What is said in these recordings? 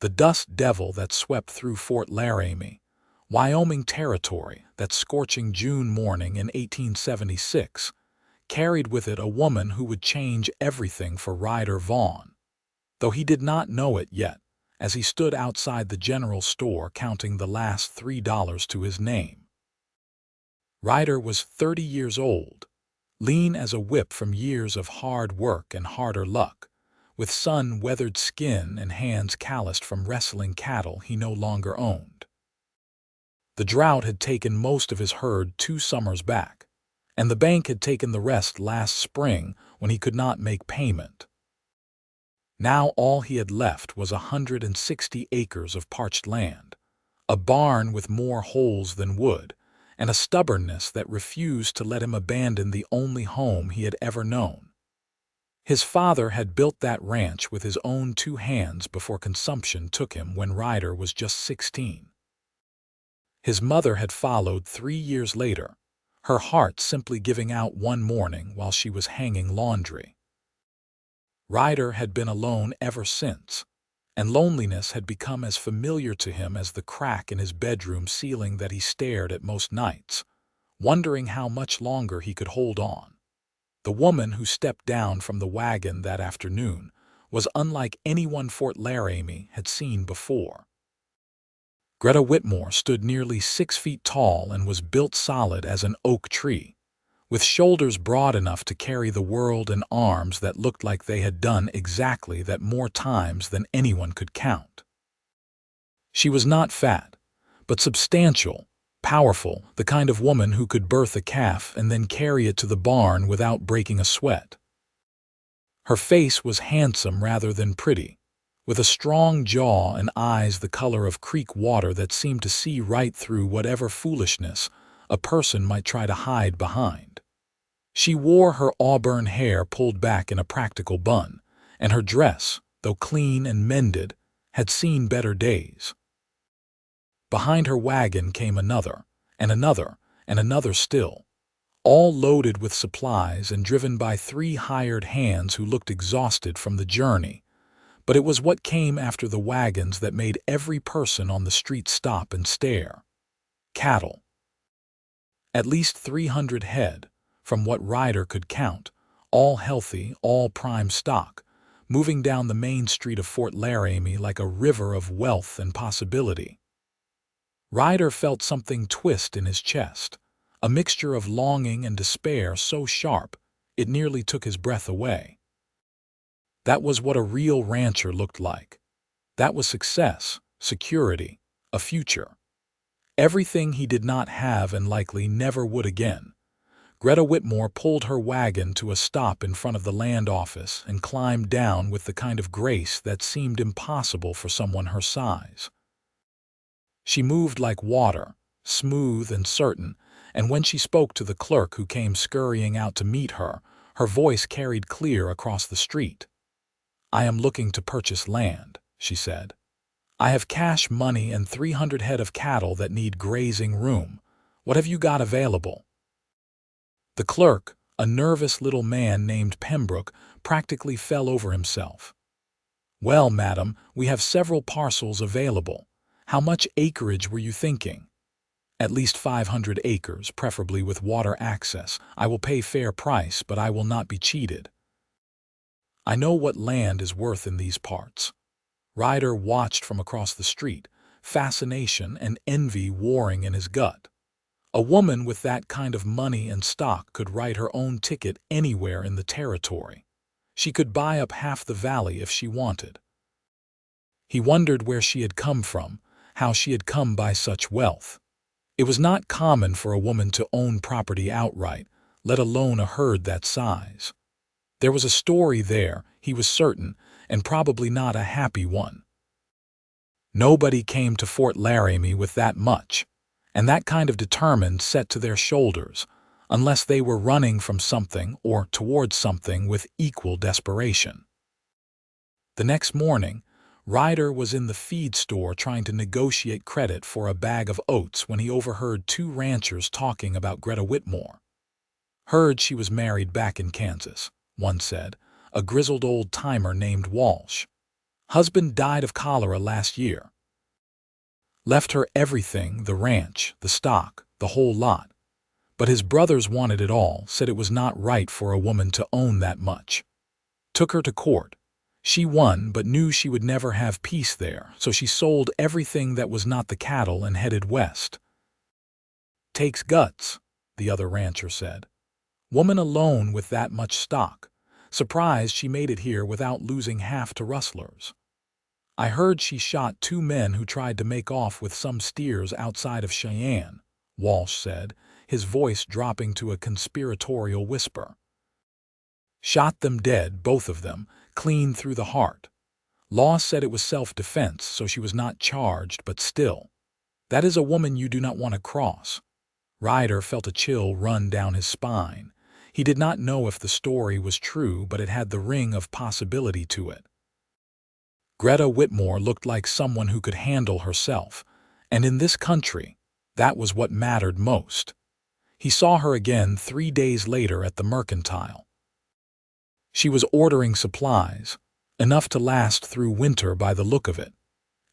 the dust devil that swept through Fort Laramie, Wyoming Territory, that scorching June morning in 1876, carried with it a woman who would change everything for Ryder Vaughn, though he did not know it yet, as he stood outside the general store counting the last $3 to his name. Ryder was 30 years old, lean as a whip from years of hard work and harder luck, with sun-weathered skin and hands calloused from wrestling cattle he no longer owned. The drought had taken most of his herd 2 summers back, and the bank had taken the rest last spring when he could not make payment. Now all he had left was 160 acres of parched land, a barn with more holes than wood, and a stubbornness that refused to let him abandon the only home he had ever known. His father had built that ranch with his own 2 hands before consumption took him when Ryder was just 16. His mother had followed 3 years later, her heart simply giving out one morning while she was hanging laundry. Ryder had been alone ever since, and loneliness had become as familiar to him as the crack in his bedroom ceiling that he stared at most nights, wondering how much longer he could hold on. The woman who stepped down from the wagon that afternoon was unlike anyone Fort Laramie had seen before. Greta Whitmore stood nearly 6 feet tall and was built solid as an oak tree, with shoulders broad enough to carry the world and arms that looked like they had done exactly that more times than anyone could count. She was not fat, but substantial, powerful, the kind of woman who could birth a calf and then carry it to the barn without breaking a sweat. Her face was handsome rather than pretty, with a strong jaw and eyes the color of creek water that seemed to see right through whatever foolishness a person might try to hide behind. She wore her auburn hair pulled back in a practical bun, and her dress, though clean and mended, had seen better days. Behind her wagon came another, and another, and another still, all loaded with supplies and driven by 3 hired hands who looked exhausted from the journey. But it was what came after the wagons that made every person on the street stop and stare. Cattle. At least 300 head, from what Ryder could count, all healthy, all prime stock, moving down the main street of Fort Laramie like a river of wealth and possibility. Ryder felt something twist in his chest, a mixture of longing and despair so sharp it nearly took his breath away. That was what a real rancher looked like. That was success, security, a future. Everything he did not have and likely never would again. Greta Whitmore pulled her wagon to a stop in front of the land office and climbed down with the kind of grace that seemed impossible for someone her size. She moved like water, smooth and certain, and when she spoke to the clerk who came scurrying out to meet her, her voice carried clear across the street. "I am looking to purchase land," she said. "I have cash money and 300 head of cattle that need grazing room. What have you got available?" The clerk, a nervous little man named Pembroke, practically fell over himself. "Well, madam, we have several parcels available. How much acreage were you thinking?" "At least 500 acres, preferably with water access. I will pay fair price, but I will not be cheated." "I know what land is worth in these parts." Ryder watched from across the street, fascination and envy warring in his gut. A woman with that kind of money and stock could write her own ticket anywhere in the territory. She could buy up half the valley if she wanted. He wondered where she had come from, how she had come by such wealth. It was not common for a woman to own property outright, let alone a herd that size. There was a story there, he was certain, and probably not a happy one. Nobody came to Fort Laramie with that much, and that kind of determined set to their shoulders, unless they were running from something or towards something with equal desperation. The next morning, Ryder was in the feed store trying to negotiate credit for a bag of oats when he overheard 2 ranchers talking about Greta Whitmore. "Heard she was married back in Kansas," one said, a grizzled old-timer named Walsh. Husband died of cholera last year. Left her everything, the ranch, the stock, the whole lot. But his brothers wanted it all, said it was not right for a woman to own that much. Took her to court. She won, but knew she would never have peace there, so she sold everything that was not the cattle and headed west. Takes guts, the other rancher said. Woman alone with that much stock. Surprised she made it here without losing half to rustlers. I heard she shot 2 men who tried to make off with some steers outside of Cheyenne, Walsh said, his voice dropping to a conspiratorial whisper. Shot them dead, both of them, clean through the heart. Law said it was self-defense, so she was not charged, but still. That is a woman you do not want to cross. Ryder felt a chill run down his spine. He did not know if the story was true, but it had the ring of possibility to it. Greta Whitmore looked like someone who could handle herself, and in this country, that was what mattered most. He saw her again 3 days later at the mercantile. She was ordering supplies, enough to last through winter by the look of it,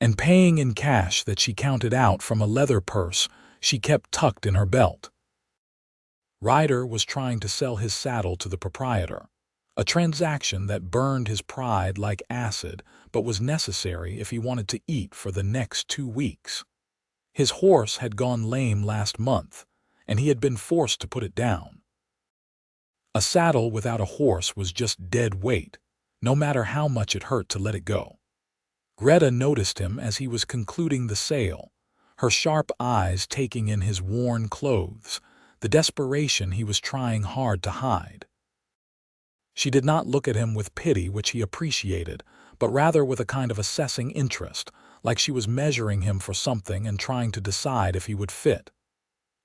and paying in cash that she counted out from a leather purse she kept tucked in her belt. Ryder was trying to sell his saddle to the proprietor, a transaction that burned his pride like acid but was necessary if he wanted to eat for the next 2 weeks. His horse had gone lame last month, and he had been forced to put it down. A saddle without a horse was just dead weight, no matter how much it hurt to let it go. Greta noticed him as he was concluding the sale, her sharp eyes taking in his worn clothes, the desperation he was trying hard to hide. She did not look at him with pity, which he appreciated, but rather with a kind of assessing interest, like she was measuring him for something and trying to decide if he would fit.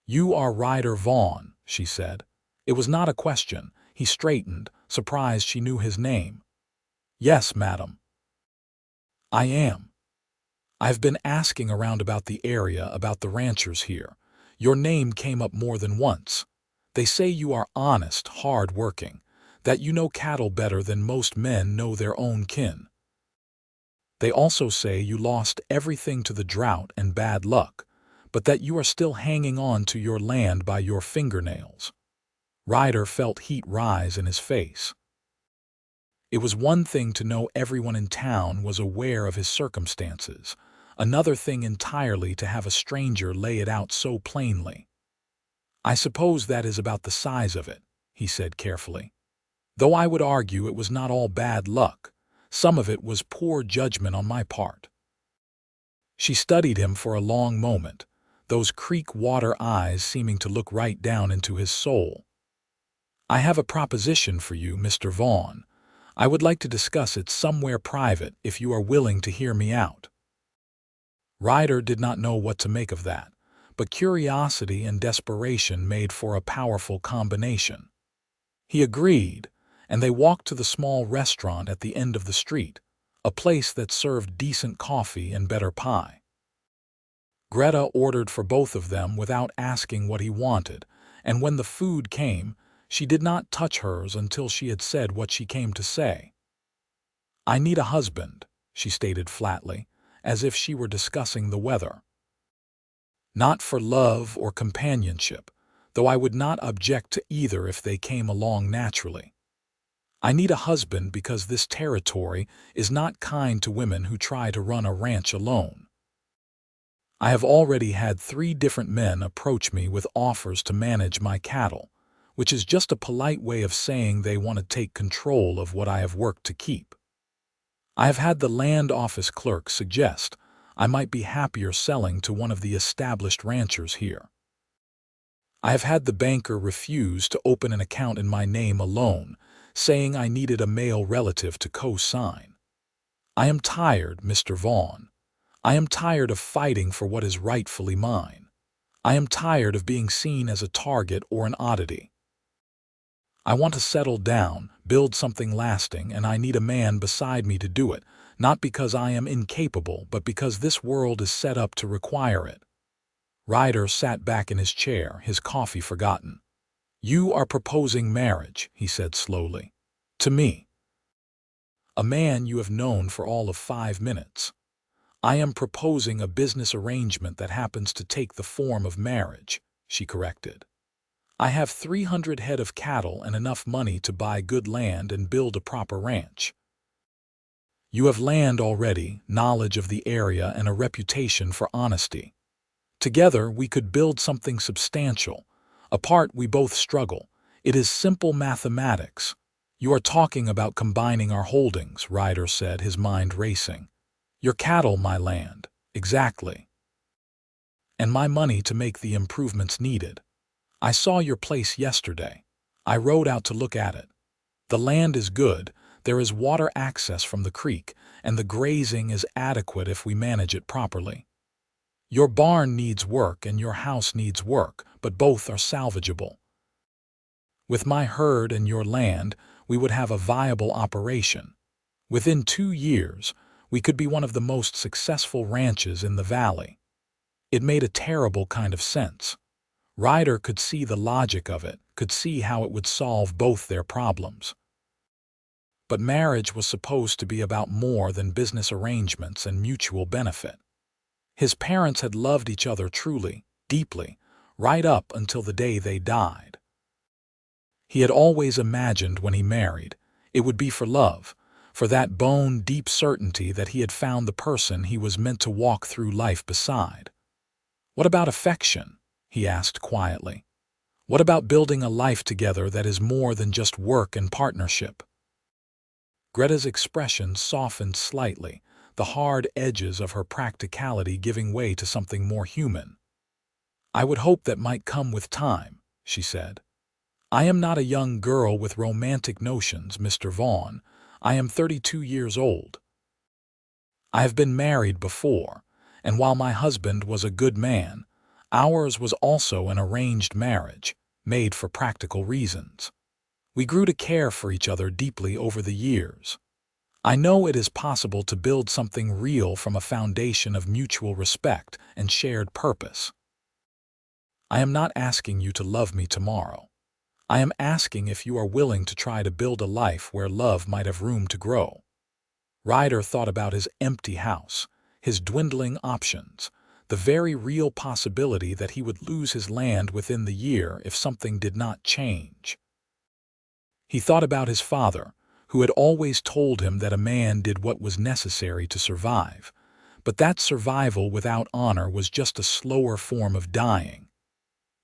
"You are Ryder Vaughn," she said. It was not a question. He straightened, surprised she knew his name. "Yes, madam." "I am. I've been asking around about the area, about the ranchers here. Your name came up more than once. They say you are honest, hard-working, that you know cattle better than most men know their own kin. They also say you lost everything to the drought and bad luck, but that you are still hanging on to your land by your fingernails." Ryder felt heat rise in his face. It was one thing to know everyone in town was aware of his circumstances, another thing entirely to have a stranger lay it out so plainly. "I suppose that is about the size of it," he said carefully. "Though I would argue it was not all bad luck. Some of it was poor judgment on my part." She studied him for a long moment, those creek water eyes seeming to look right down into his soul. "I have a proposition for you, Mr. Vaughn. I would like to discuss it somewhere private if you are willing to hear me out." Ryder did not know what to make of that, but curiosity and desperation made for a powerful combination. He agreed, and they walked to the small restaurant at the end of the street, a place that served decent coffee and better pie. Greta ordered for both of them without asking what he wanted, and when the food came, she did not touch hers until she had said what she came to say. "I need a husband," she stated flatly, as if she were discussing the weather. "Not for love or companionship, though I would not object to either if they came along naturally. I need a husband because this territory is not kind to women who try to run a ranch alone. I have already had 3 different men approach me with offers to manage my cattle, which is just a polite way of saying they want to take control of what I have worked to keep. I have had the land office clerk suggest I might be happier selling to one of the established ranchers here. I have had the banker refuse to open an account in my name alone, saying I needed a male relative to co-sign. I am tired, Mr. Vaughn. I am tired of fighting for what is rightfully mine. I am tired of being seen as a target or an oddity. I want to settle down, build something lasting, and I need a man beside me to do it, not because I am incapable, but because this world is set up to require it." Ryder sat back in his chair, his coffee forgotten. "You are proposing marriage," he said slowly. "To me." a man you have known for all of 5 minutes. I am proposing a business arrangement that happens to take the form of marriage," she corrected. "I have 300 head of cattle and enough money to buy good land and build a proper ranch. You have land already, knowledge of the area, and a reputation for honesty. Together, we could build something substantial. Apart, we both struggle. It is simple mathematics." "You are talking about combining our holdings," Ryder said, his mind racing. "Your cattle, my land." "Exactly. And my money to make the improvements needed. I saw your place yesterday. I rode out to look at it. The land is good, there is water access from the creek, and the grazing is adequate if we manage it properly. Your barn needs work and your house needs work, but both are salvageable. With my herd and your land, we would have a viable operation. Within 2 years, we could be one of the most successful ranches in the valley." It made a terrible kind of sense. Ryder could see the logic of it, could see how it would solve both their problems. But marriage was supposed to be about more than business arrangements and mutual benefit. His parents had loved each other truly, deeply, right up until the day they died. He had always imagined when he married, it would be for love, for that bone-deep certainty that he had found the person he was meant to walk through life beside. "What about affection?" he asked quietly. "What about building a life together that is more than just work and partnership?" Greta's expression softened slightly, the hard edges of her practicality giving way to something more human. "I would hope that might come with time," she said. "I am not a young girl with romantic notions, Mr. Vaughn. I am 32 years old. I have been married before, and while my husband was a good man, ours was also an arranged marriage, made for practical reasons. We grew to care for each other deeply over the years. I know it is possible to build something real from a foundation of mutual respect and shared purpose. I am not asking you to love me tomorrow. I am asking if you are willing to try to build a life where love might have room to grow." Ryder thought about his empty house, his dwindling options, the very real possibility that he would lose his land within the year if something did not change. He thought about his father, who had always told him that a man did what was necessary to survive, but that survival without honor was just a slower form of dying.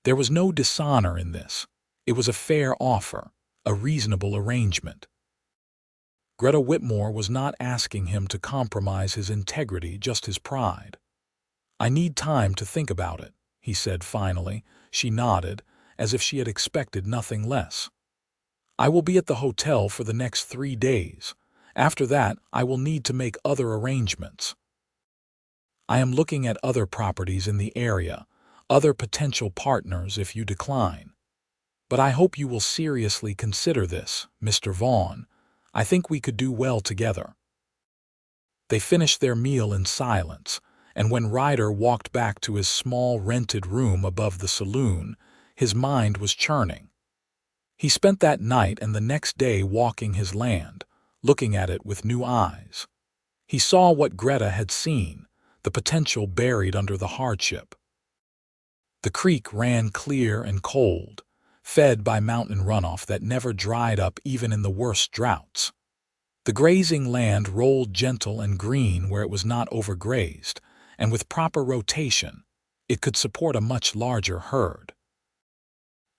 There was no dishonor in this. It was a fair offer, a reasonable arrangement. Greta Whitmore was not asking him to compromise his integrity, just his pride. "I need time to think about it," he said finally. She nodded, as if she had expected nothing less. "I will be at the hotel for the next 3 days. After that, I will need to make other arrangements. I am looking at other properties in the area, other potential partners if you decline. But I hope you will seriously consider this, Mr. Vaughn. I think we could do well together." They finished their meal in silence, and when Ryder walked back to his small rented room above the saloon, his mind was churning. He spent that night and the next day walking his land, looking at it with new eyes. He saw what Greta had seen, the potential buried under the hardship. The creek ran clear and cold, fed by mountain runoff that never dried up even in the worst droughts. The grazing land rolled gentle and green where it was not overgrazed, and with proper rotation, it could support a much larger herd.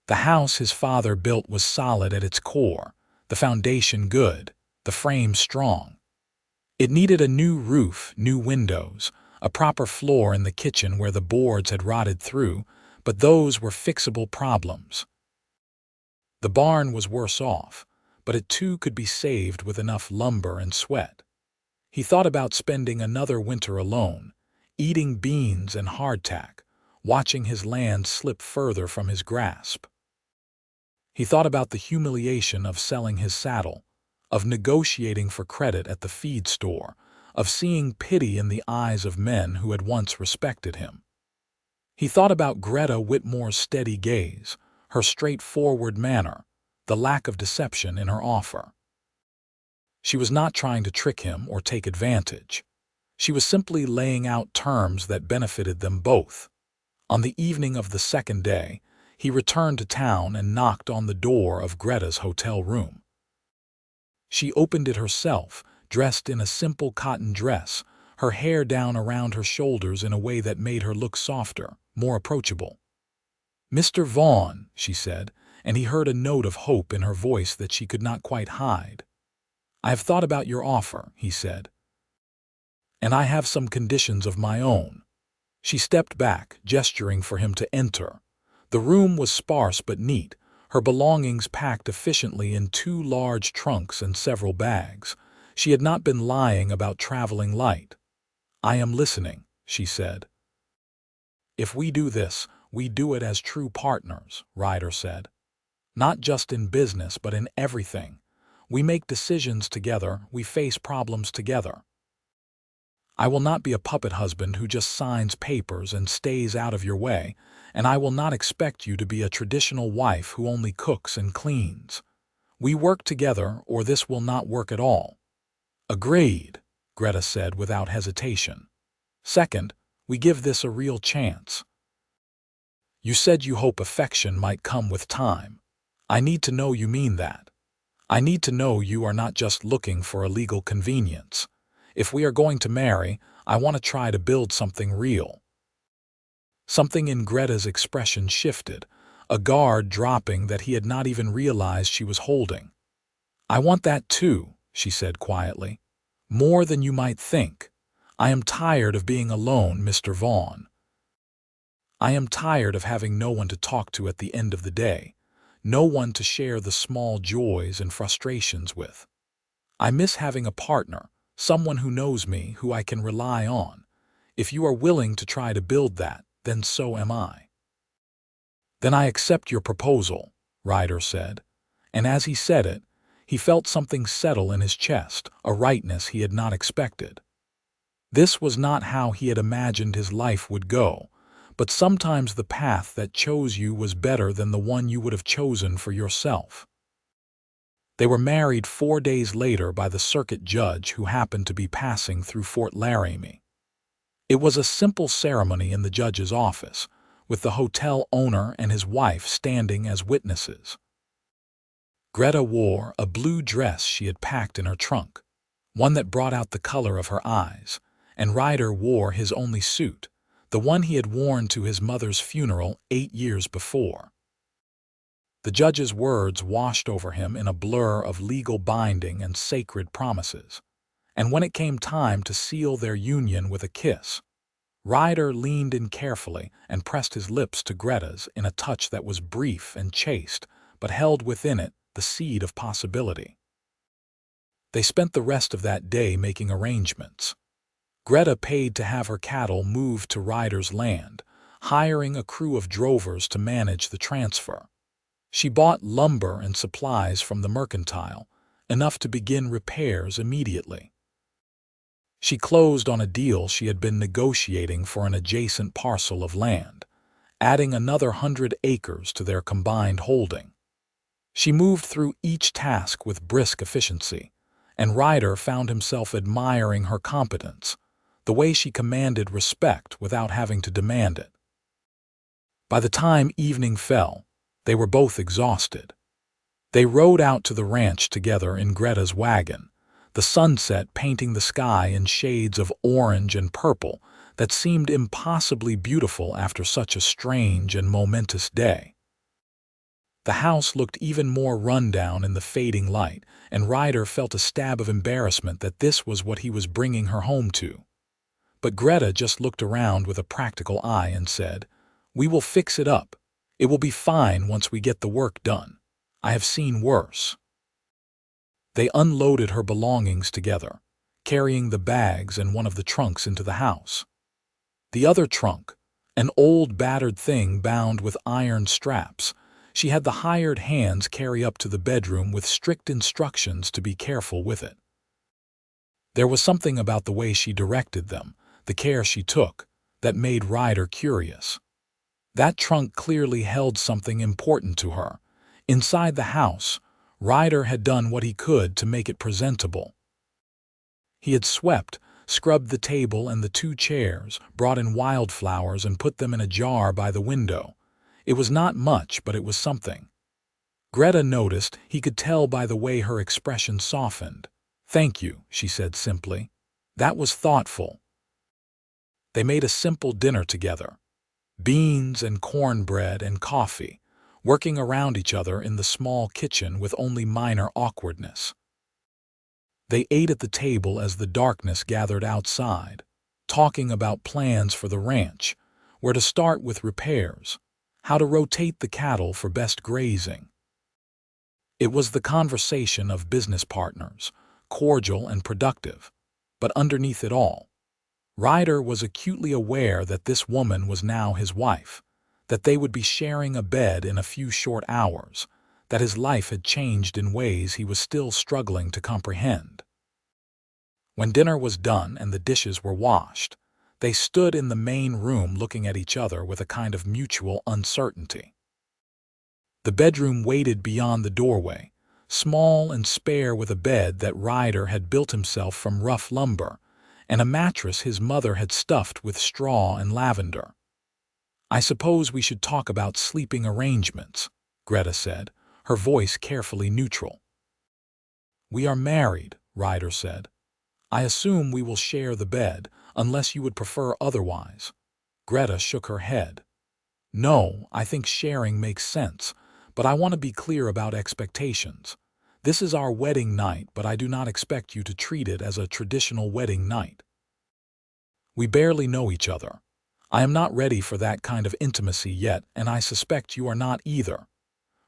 The house his father built was solid at its core, the foundation good, the frame strong. It needed a new roof, new windows, a proper floor in the kitchen where the boards had rotted through, but those were fixable problems. The barn was worse off, but it too could be saved with enough lumber and sweat. He thought about spending another winter alone, eating beans and hardtack, watching his land slip further from his grasp. He thought about the humiliation of selling his saddle, of negotiating for credit at the feed store, of seeing pity in the eyes of men who had once respected him. He thought about Greta Whitmore's steady gaze, her straightforward manner, the lack of deception in her offer. She was not trying to trick him or take advantage. She was simply laying out terms that benefited them both. On the evening of the second day, he returned to town and knocked on the door of Greta's hotel room. She opened it herself, dressed in a simple cotton dress, her hair down around her shoulders in a way that made her look softer, more approachable. "Mr. Vaughn," she said, and he heard a note of hope in her voice that she could not quite hide. "I have thought about your offer," he said, "and I have some conditions of my own." She stepped back, gesturing for him to enter. The room was sparse but neat, her belongings packed efficiently in 2 large trunks and several bags. She had not been lying about traveling light. "I am listening," she said. "If we do this, we do it as true partners," Ryder said. "Not just in business, but in everything. We make decisions together, we face problems together. I will not be a puppet husband who just signs papers and stays out of your way, and I will not expect you to be a traditional wife who only cooks and cleans. We work together, or this will not work at all." "Agreed," Greta said without hesitation. "Second, we give this a real chance. You said you hope affection might come with time. I need to know you mean that. I need to know you are not just looking for a legal convenience. If we are going to marry, I want to try to build something real." Something in Greta's expression shifted, a guard dropping that he had not even realized she was holding. "I want that too," she said quietly. "More than you might think. I am tired of being alone, Mr. Vaughn. I am tired of having no one to talk to at the end of the day, no one to share the small joys and frustrations with. I miss having a partner, someone who knows me, who I can rely on. If you are willing to try to build that, then so am I." "Then I accept your proposal," Ryder said, and as he said it, he felt something settle in his chest, a rightness he had not expected. This was not how he had imagined his life would go, but sometimes the path that chose you was better than the one you would have chosen for yourself. They were married 4 days later by the circuit judge who happened to be passing through Fort Laramie. It was a simple ceremony in the judge's office, with the hotel owner and his wife standing as witnesses. Greta wore a blue dress she had packed in her trunk, one that brought out the color of her eyes, and Ryder wore his only suit, the one he had worn to his mother's funeral 8 years before. The judge's words washed over him in a blur of legal binding and sacred promises, and when it came time to seal their union with a kiss, Ryder leaned in carefully and pressed his lips to Greta's in a touch that was brief and chaste, but held within it the seed of possibility. They spent the rest of that day making arrangements. Greta paid to have her cattle moved to Ryder's land, hiring a crew of drovers to manage the transfer. She bought lumber and supplies from the mercantile, enough to begin repairs immediately. She closed on a deal she had been negotiating for an adjacent parcel of land, adding another 100 acres to their combined holding. She moved through each task with brisk efficiency, and Ryder found himself admiring her competence, the way she commanded respect without having to demand it. By the time evening fell, they were both exhausted. They rode out to the ranch together in Greta's wagon, the sunset painting the sky in shades of orange and purple that seemed impossibly beautiful after such a strange and momentous day. The house looked even more run-down in the fading light, and Ryder felt a stab of embarrassment that this was what he was bringing her home to. But Greta just looked around with a practical eye and said, "We will fix it up. It will be fine once we get the work done. I have seen worse." They unloaded her belongings together, carrying the bags and one of the trunks into the house. The other trunk, an old battered thing bound with iron straps, she had the hired hands carry up to the bedroom with strict instructions to be careful with it. There was something about the way she directed them, the care she took, that made Ryder curious. That trunk clearly held something important to her. Inside the house, Ryder had done what he could to make it presentable. He had swept, scrubbed the table and the 2 chairs, brought in wildflowers and put them in a jar by the window. It was not much, but it was something. Greta noticed. He could tell by the way her expression softened. "Thank you," she said simply. "That was thoughtful." They made a simple dinner together. Beans and cornbread and coffee, working around each other in the small kitchen with only minor awkwardness. They ate at the table as the darkness gathered outside, talking about plans for the ranch, where to start with repairs, how to rotate the cattle for best grazing. It was the conversation of business partners, cordial and productive, but underneath it all, Ryder was acutely aware that this woman was now his wife, that they would be sharing a bed in a few short hours, that his life had changed in ways he was still struggling to comprehend. When dinner was done and the dishes were washed, they stood in the main room looking at each other with a kind of mutual uncertainty. The bedroom waited beyond the doorway, small and spare, with a bed that Ryder had built himself from rough lumber, and a mattress his mother had stuffed with straw and lavender. "I suppose we should talk about sleeping arrangements," Greta said, her voice carefully neutral. "We are married," Ryder said. "I assume we will share the bed, unless you would prefer otherwise." Greta shook her head. "No, I think sharing makes sense, but I want to be clear about expectations. This is our wedding night, but I do not expect you to treat it as a traditional wedding night. We barely know each other. I am not ready for that kind of intimacy yet, and I suspect you are not either."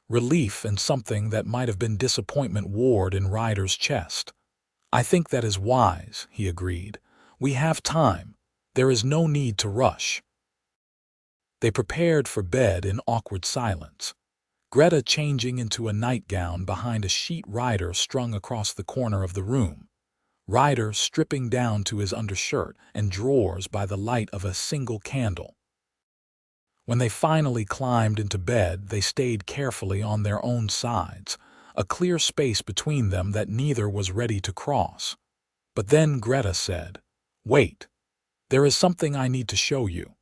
Relief and something that might have been disappointment warred in Ryder's chest. "I think that is wise," he agreed. "We have time. There is no need to rush." They prepared for bed in awkward silence. Greta changing into a nightgown behind a sheet Ryder strung across the corner of the room. Ryder stripping down to his undershirt and drawers by the light of a single candle. When they finally climbed into bed, they stayed carefully on their own sides, a clear space between them that neither was ready to cross. But then Greta said, "Wait. There is something I need to show you.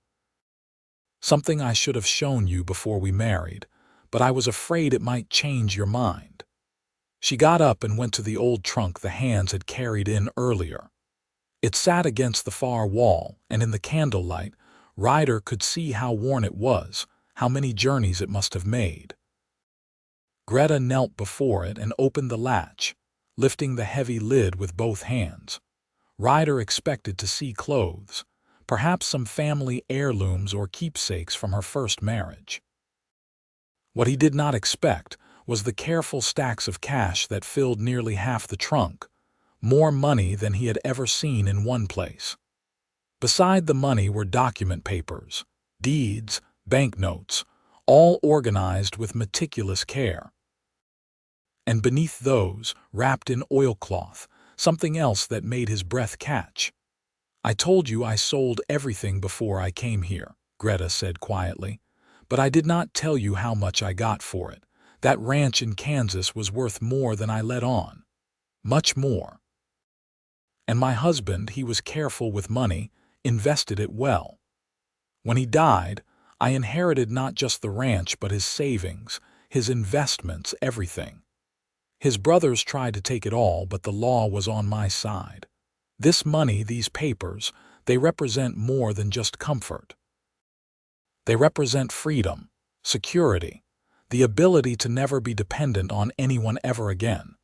Something I should have shown you before we married, but I was afraid it might change your mind." She got up and went to the old trunk the hands had carried in earlier. It sat against the far wall, and in the candlelight, Ryder could see how worn it was, how many journeys it must have made. Greta knelt before it and opened the latch, lifting the heavy lid with both hands. Ryder expected to see clothes, perhaps some family heirlooms or keepsakes from her first marriage. What he did not expect was the careful stacks of cash that filled nearly half the trunk, more money than he had ever seen in one place. Beside the money were document papers, deeds, banknotes, all organized with meticulous care. And beneath those, wrapped in oilcloth, something else that made his breath catch. "I told you I sold everything before I came here," Greta said quietly, "but I did not tell you how much I got for it. That ranch in Kansas was worth more than I let on. Much more. And my husband, he was careful with money, invested it well. When he died, I inherited not just the ranch but his savings, his investments, everything. His brothers tried to take it all, but the law was on my side. This money, these papers, they represent more than just comfort. They represent freedom, security, the ability to never be dependent on anyone ever again."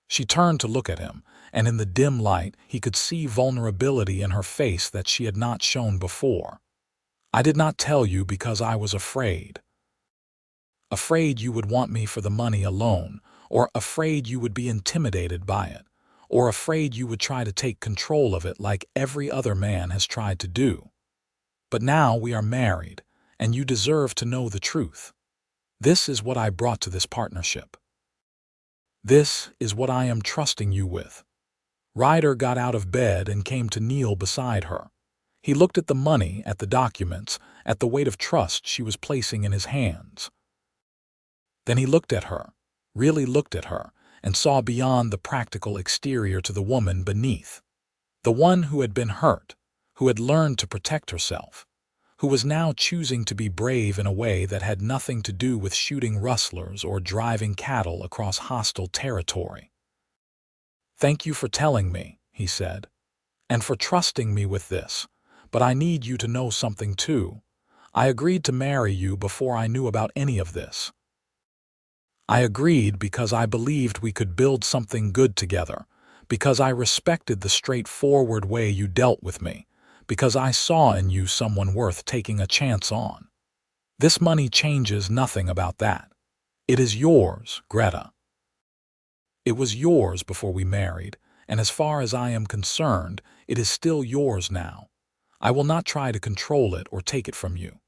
She turned to look at him, and in the dim light he could see vulnerability in her face that she had not shown before. "I did not tell you because I was afraid. Afraid you would want me for the money alone, or afraid you would be intimidated by it, or afraid you would try to take control of it like every other man has tried to do. But now we are married, and you deserve to know the truth. This is what I brought to this partnership. This is what I am trusting you with." Ryder got out of bed and came to kneel beside her. He looked at the money, at the documents, at the weight of trust she was placing in his hands. Then he looked at her, really looked at her and saw beyond the practical exterior to the woman beneath. The one who had been hurt, who had learned to protect herself, who was now choosing to be brave in a way that had nothing to do with shooting rustlers or driving cattle across hostile territory. "Thank you for telling me," he said, "and for trusting me with this, but I need you to know something too. I agreed to marry you before I knew about any of this. I agreed because I believed we could build something good together, because I respected the straightforward way you dealt with me, because I saw in you someone worth taking a chance on. This money changes nothing about that. It is yours, Greta. It was yours before we married, and as far as I am concerned, it is still yours now. I will not try to control it or take it from you.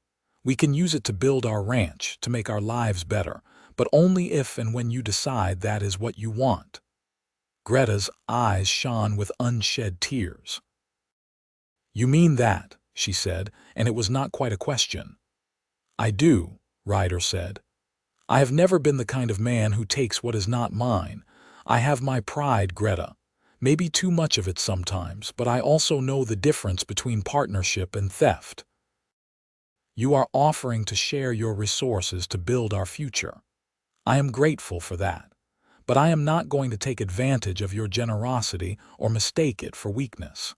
We can use it to build our ranch, to make our lives better, but only if and when you decide that is what you want." Greta's eyes shone with unshed tears. "You mean that," she said, and it was not quite a question. "I do," Ryder said. "I have never been the kind of man who takes what is not mine. I have my pride, Greta. Maybe too much of it sometimes, but I also know the difference between partnership and theft. You are offering to share your resources to build our future. I am grateful for that, but I am not going to take advantage of your generosity or mistake it for weakness."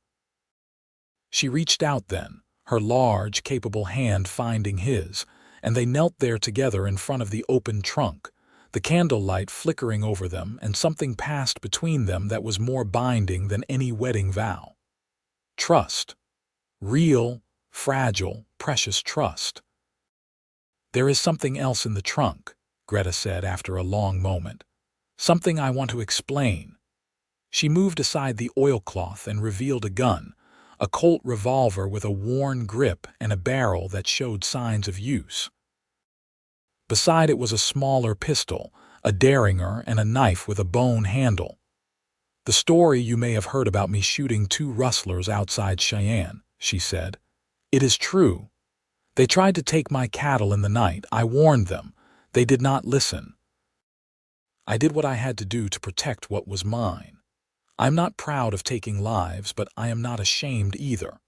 She reached out then, her large, capable hand finding his, and they knelt there together in front of the open trunk, the candlelight flickering over them, and something passed between them that was more binding than any wedding vow. Trust. Real, fragile, precious trust. "There is something else in the trunk," Greta said after a long moment. "Something I want to explain." She moved aside the oilcloth and revealed a gun, a Colt revolver with a worn grip and a barrel that showed signs of use. Beside it was a smaller pistol, a derringer, and a knife with a bone handle. "The story you may have heard about me shooting 2 rustlers outside Cheyenne," she said. "It is true. They tried to take my cattle in the night. I warned them. They did not listen. I did what I had to do to protect what was mine. I'm not proud of taking lives, but I am not ashamed either.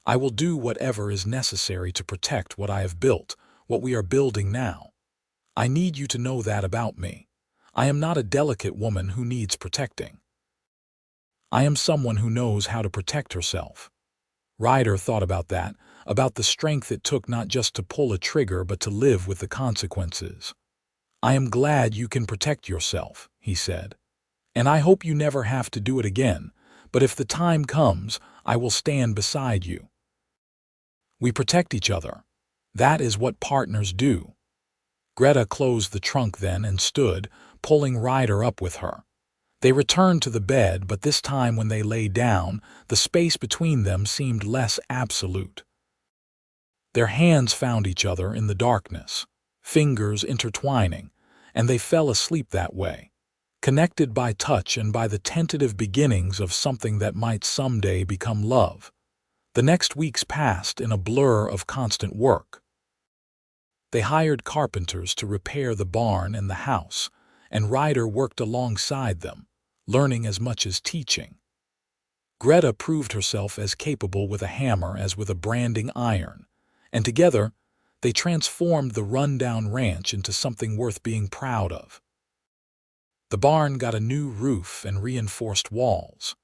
I will do whatever is necessary to protect what I have built, what we are building now. I need you to know that about me. I am not a delicate woman who needs protecting. I am someone who knows how to protect herself." Ryder thought about that, about the strength it took not just to pull a trigger but to live with the consequences. "I am glad you can protect yourself," he said. "And I hope you never have to do it again, but if the time comes, I will stand beside you. We protect each other. That is what partners do." Greta closed the trunk then and stood, pulling Ryder up with her. They returned to the bed, but this time when they lay down, the space between them seemed less absolute. Their hands found each other in the darkness, fingers intertwining, and they fell asleep that way, connected by touch and by the tentative beginnings of something that might someday become love. The next weeks passed in a blur of constant work. They hired carpenters to repair the barn and the house, and Ryder worked alongside them, learning as much as teaching. Greta proved herself as capable with a hammer as with a branding iron, and together they transformed the rundown ranch into something worth being proud of. The barn got a new roof and reinforced walls.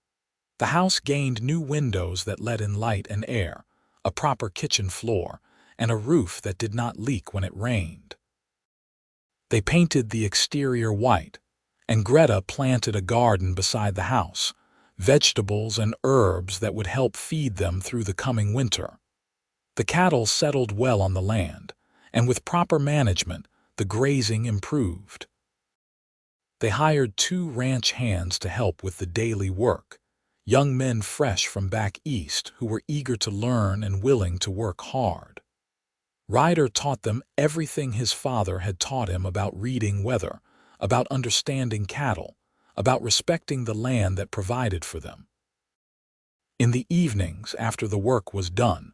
The house gained new windows that let in light and air, a proper kitchen floor, and a roof that did not leak when it rained. They painted the exterior white, and Greta planted a garden beside the house, vegetables and herbs that would help feed them through the coming winter. The cattle settled well on the land, and with proper management, the grazing improved. They hired 2 ranch hands to help with the daily work, young men fresh from back east who were eager to learn and willing to work hard. Ryder taught them everything his father had taught him about reading weather, about understanding cattle, about respecting the land that provided for them. In the evenings, after the work was done,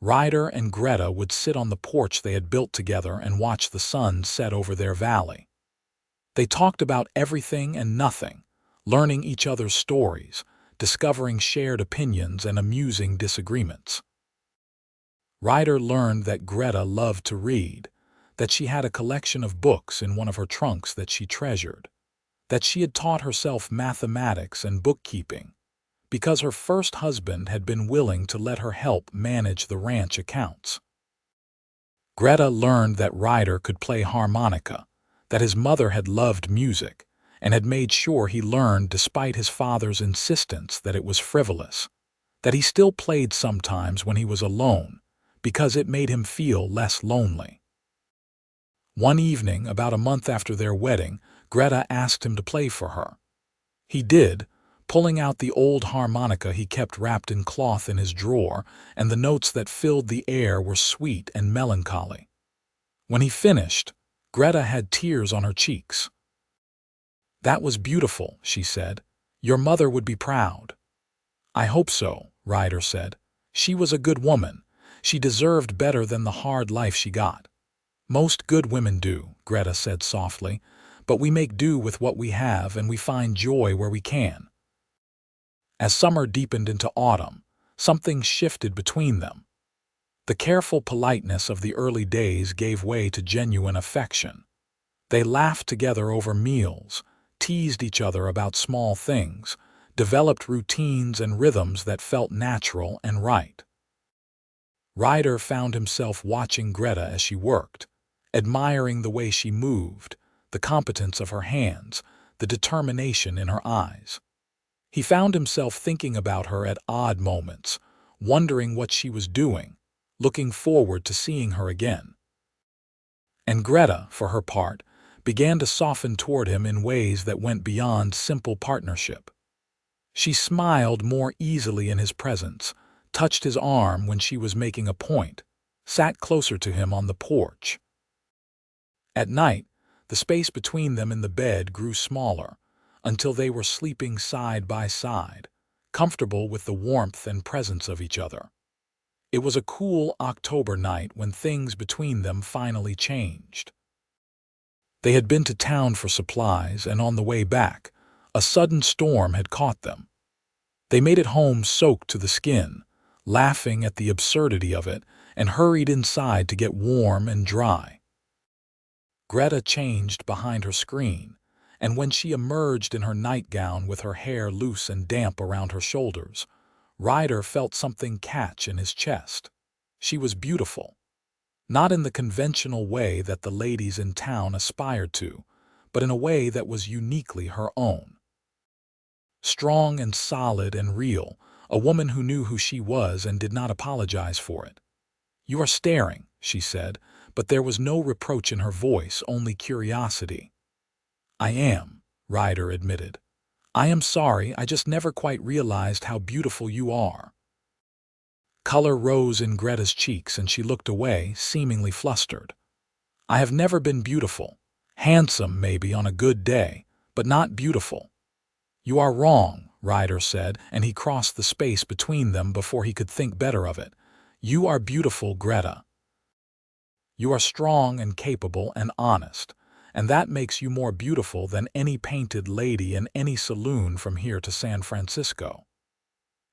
Ryder and Greta would sit on the porch they had built together and watch the sun set over their valley. They talked about everything and nothing, learning each other's stories, discovering shared opinions and amusing disagreements. Ryder learned that Greta loved to read, that she had a collection of books in one of her trunks that she treasured, that she had taught herself mathematics and bookkeeping, because her first husband had been willing to let her help manage the ranch accounts. Greta learned that Ryder could play harmonica, that his mother had loved music, and had made sure he learned despite his father's insistence that it was frivolous, that he still played sometimes when he was alone, because it made him feel less lonely. One evening, about a month after their wedding, Greta asked him to play for her. He did, pulling out the old harmonica he kept wrapped in cloth in his drawer, and the notes that filled the air were sweet and melancholy. When he finished, Greta had tears on her cheeks. "That was beautiful," she said. "Your mother would be proud." "I hope so," Ryder said. "She was a good woman. She deserved better than the hard life she got." "Most good women do," Greta said softly, "but we make do with what we have and we find joy where we can." As summer deepened into autumn, something shifted between them. The careful politeness of the early days gave way to genuine affection. They laughed together over meals, teased each other about small things, developed routines and rhythms that felt natural and right. Ryder found himself watching Greta as she worked, admiring the way she moved, the competence of her hands, the determination in her eyes. He found himself thinking about her at odd moments, wondering what she was doing, looking forward to seeing her again. And Greta, for her part, began to soften toward him in ways that went beyond simple partnership. She smiled more easily in his presence, touched his arm when she was making a point, sat closer to him on the porch. At night, the space between them in the bed grew smaller, until they were sleeping side by side, comfortable with the warmth and presence of each other. It was a cool October night when things between them finally changed. They had been to town for supplies, and on the way back, a sudden storm had caught them. They made it home soaked to the skin, laughing at the absurdity of it, and hurried inside to get warm and dry. Greta changed behind her screen, and when she emerged in her nightgown with her hair loose and damp around her shoulders, Ryder felt something catch in his chest. She was beautiful. Not in the conventional way that the ladies in town aspired to, but in a way that was uniquely her own. Strong and solid and real, a woman who knew who she was and did not apologize for it. "You are staring," she said, but there was no reproach in her voice, only curiosity. "I am," Ryder admitted. "I am sorry, I just never quite realized how beautiful you are." Color rose in Greta's cheeks and she looked away, seemingly flustered. "I have never been beautiful. Handsome, maybe, on a good day, but not beautiful." "You are wrong," Ryder said, and he crossed the space between them before he could think better of it. "You are beautiful, Greta. You are strong and capable and honest, and that makes you more beautiful than any painted lady in any saloon from here to San Francisco."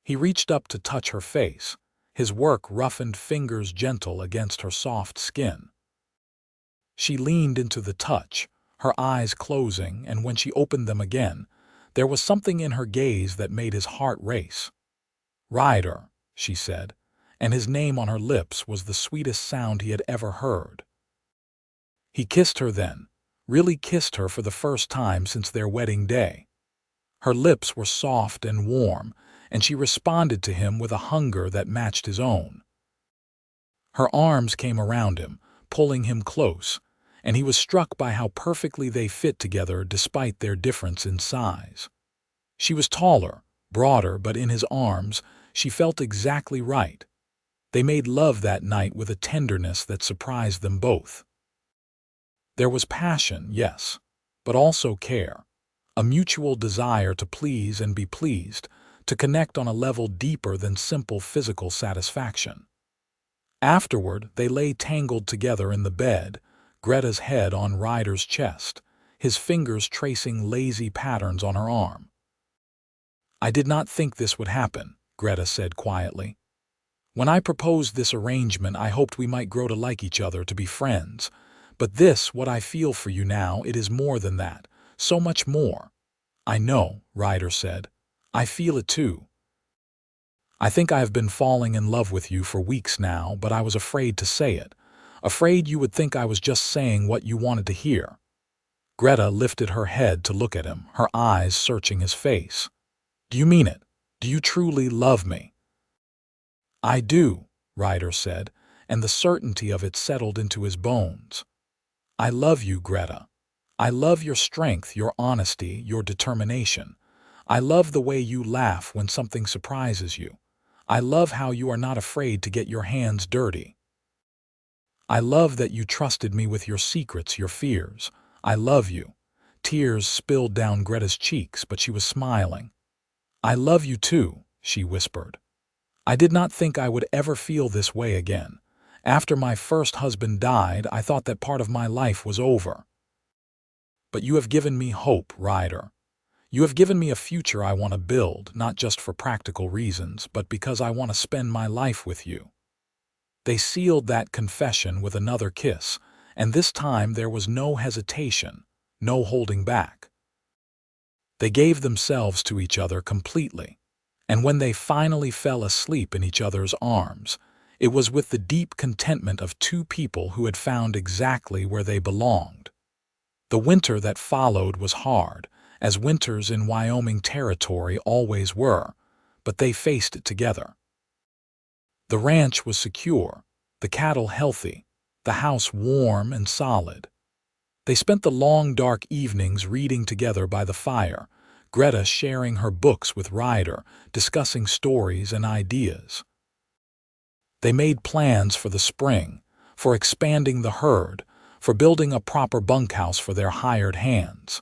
He reached up to touch her face, his work-roughened fingers gentle against her soft skin. She leaned into the touch, her eyes closing, and when she opened them again, there was something in her gaze that made his heart race. "Ryder," she said, and his name on her lips was the sweetest sound he had ever heard. He kissed her then, really kissed her for the first time since their wedding day. Her lips were soft and warm, and she responded to him with a hunger that matched his own. Her arms came around him, pulling him close, and he was struck by how perfectly they fit together despite their difference in size. She was taller, broader, but in his arms, she felt exactly right. They made love that night with a tenderness that surprised them both. There was passion, yes, but also care, a mutual desire to please and be pleased, to connect on a level deeper than simple physical satisfaction. Afterward, they lay tangled together in the bed, Greta's head on Ryder's chest, his fingers tracing lazy patterns on her arm. "I did not think this would happen," Greta said quietly. "When I proposed this arrangement, I hoped we might grow to like each other, to be friends. But this, what I feel for you now, it is more than that, so much more." "I know," Ryder said. "I feel it too. I think I have been falling in love with you for weeks now, but I was afraid to say it. Afraid you would think I was just saying what you wanted to hear." Greta lifted her head to look at him, her eyes searching his face. "Do you mean it? Do you truly love me?" "I do," Ryder said, and the certainty of it settled into his bones. "I love you, Greta. I love your strength, your honesty, your determination. I love the way you laugh when something surprises you. I love how you are not afraid to get your hands dirty. I love that you trusted me with your secrets, your fears. I love you." Tears spilled down Greta's cheeks, but she was smiling. "I love you too," she whispered. "I did not think I would ever feel this way again. After my first husband died, I thought that part of my life was over. But you have given me hope, Ryder. You have given me a future I want to build, not just for practical reasons, but because I want to spend my life with you." They sealed that confession with another kiss, and this time there was no hesitation, no holding back. They gave themselves to each other completely, and when they finally fell asleep in each other's arms, it was with the deep contentment of two people who had found exactly where they belonged. The winter that followed was hard, as winters in Wyoming territory always were, but they faced it together. The ranch was secure, the cattle healthy, the house warm and solid. They spent the long dark evenings reading together by the fire, Greta sharing her books with Ryder, discussing stories and ideas. They made plans for the spring, for expanding the herd, for building a proper bunkhouse for their hired hands.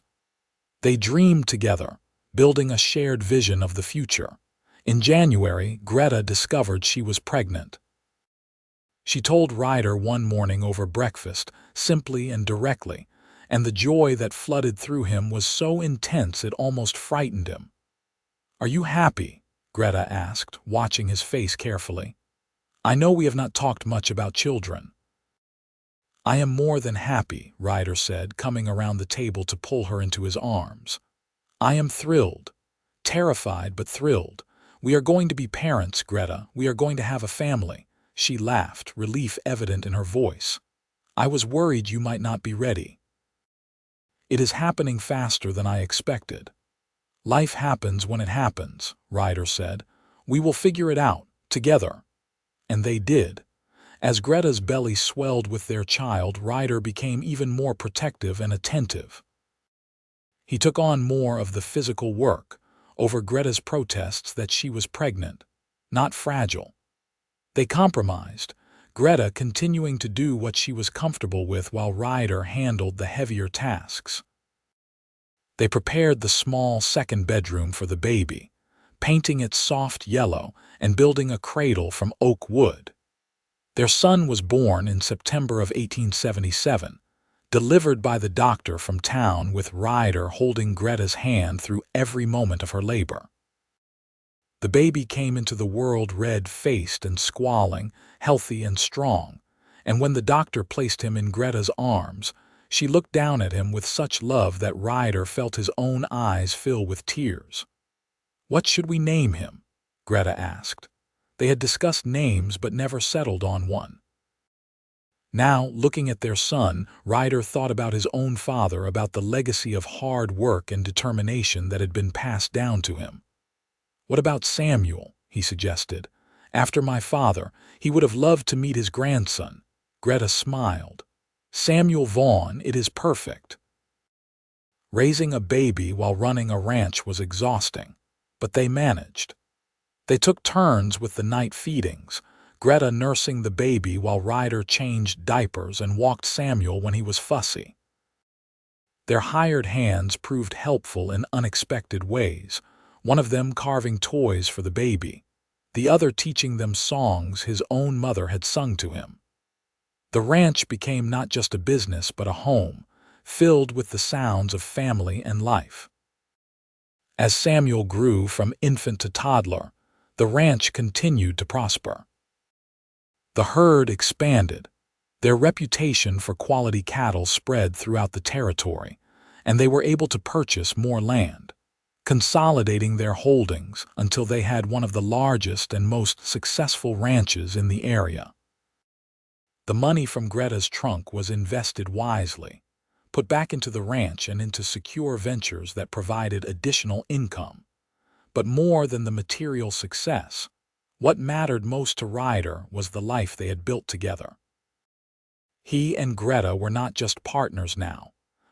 They dreamed together, building a shared vision of the future. In January, Greta discovered she was pregnant. She told Ryder one morning over breakfast, simply and directly, and the joy that flooded through him was so intense it almost frightened him. "Are you happy?" Greta asked, watching his face carefully. "I know we have not talked much about children." "I am more than happy," Ryder said, coming around the table to pull her into his arms. "I am thrilled. Terrified, but thrilled. We are going to be parents, Greta. We are going to have a family." She laughed, relief evident in her voice. "I was worried you might not be ready." "It is happening faster than I expected." "Life happens when it happens," Ryder said. "We will figure it out, together." And they did. As Greta's belly swelled with their child, Ryder became even more protective and attentive. He took on more of the physical work, over Greta's protests that she was pregnant, not fragile. They compromised, Greta continuing to do what she was comfortable with while Ryder handled the heavier tasks. They prepared the small second bedroom for the baby, painting it soft yellow and building a cradle from oak wood. Their son was born in September of 1877, delivered by the doctor from town with Ryder holding Greta's hand through every moment of her labor. The baby came into the world red-faced and squalling, healthy and strong, and when the doctor placed him in Greta's arms, she looked down at him with such love that Ryder felt his own eyes fill with tears. "What should we name him?" Greta asked. They had discussed names but never settled on one. Now, looking at their son, Ryder thought about his own father, about the legacy of hard work and determination that had been passed down to him. "What about Samuel?" he suggested. "After my father, he would have loved to meet his grandson." Greta smiled. "Samuel Vaughn, it is perfect." Raising a baby while running a ranch was exhausting, but they managed. They took turns with the night feedings, Greta nursing the baby while Ryder changed diapers and walked Samuel when he was fussy. Their hired hands proved helpful in unexpected ways, one of them carving toys for the baby, the other teaching them songs his own mother had sung to him. The ranch became not just a business but a home, filled with the sounds of family and life. As Samuel grew from infant to toddler, the ranch continued to prosper. The herd expanded. Their reputation for quality cattle spread throughout the territory, and they were able to purchase more land, consolidating their holdings until they had one of the largest and most successful ranches in the area. The money from Greta's trunk was invested wisely, put back into the ranch and into secure ventures that provided additional income. But more than the material success, what mattered most to Ryder was the life they had built together. He and Greta were not just partners now,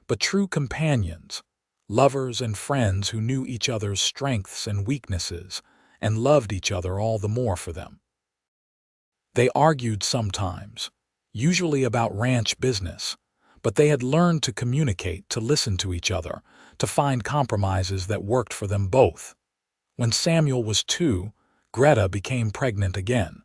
but true companions, lovers and friends who knew each other's strengths and weaknesses and loved each other all the more for them. They argued sometimes, usually about ranch business, but they had learned to communicate, to listen to each other, to find compromises that worked for them both. When Samuel was 2, Greta became pregnant again.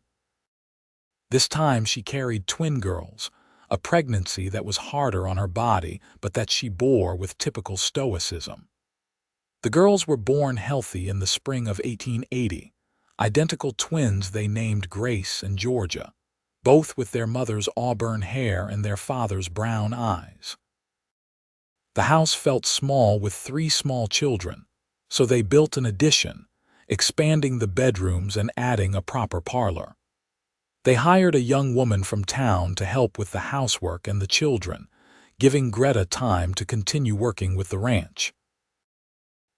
This time she carried twin girls, a pregnancy that was harder on her body but that she bore with typical stoicism. The girls were born healthy in the spring of 1880, identical twins they named Grace and Georgia, both with their mother's auburn hair and their father's brown eyes. The house felt small with 3 small children, so they built an addition, expanding the bedrooms and adding a proper parlor. They hired a young woman from town to help with the housework and the children, giving Greta time to continue working with the ranch.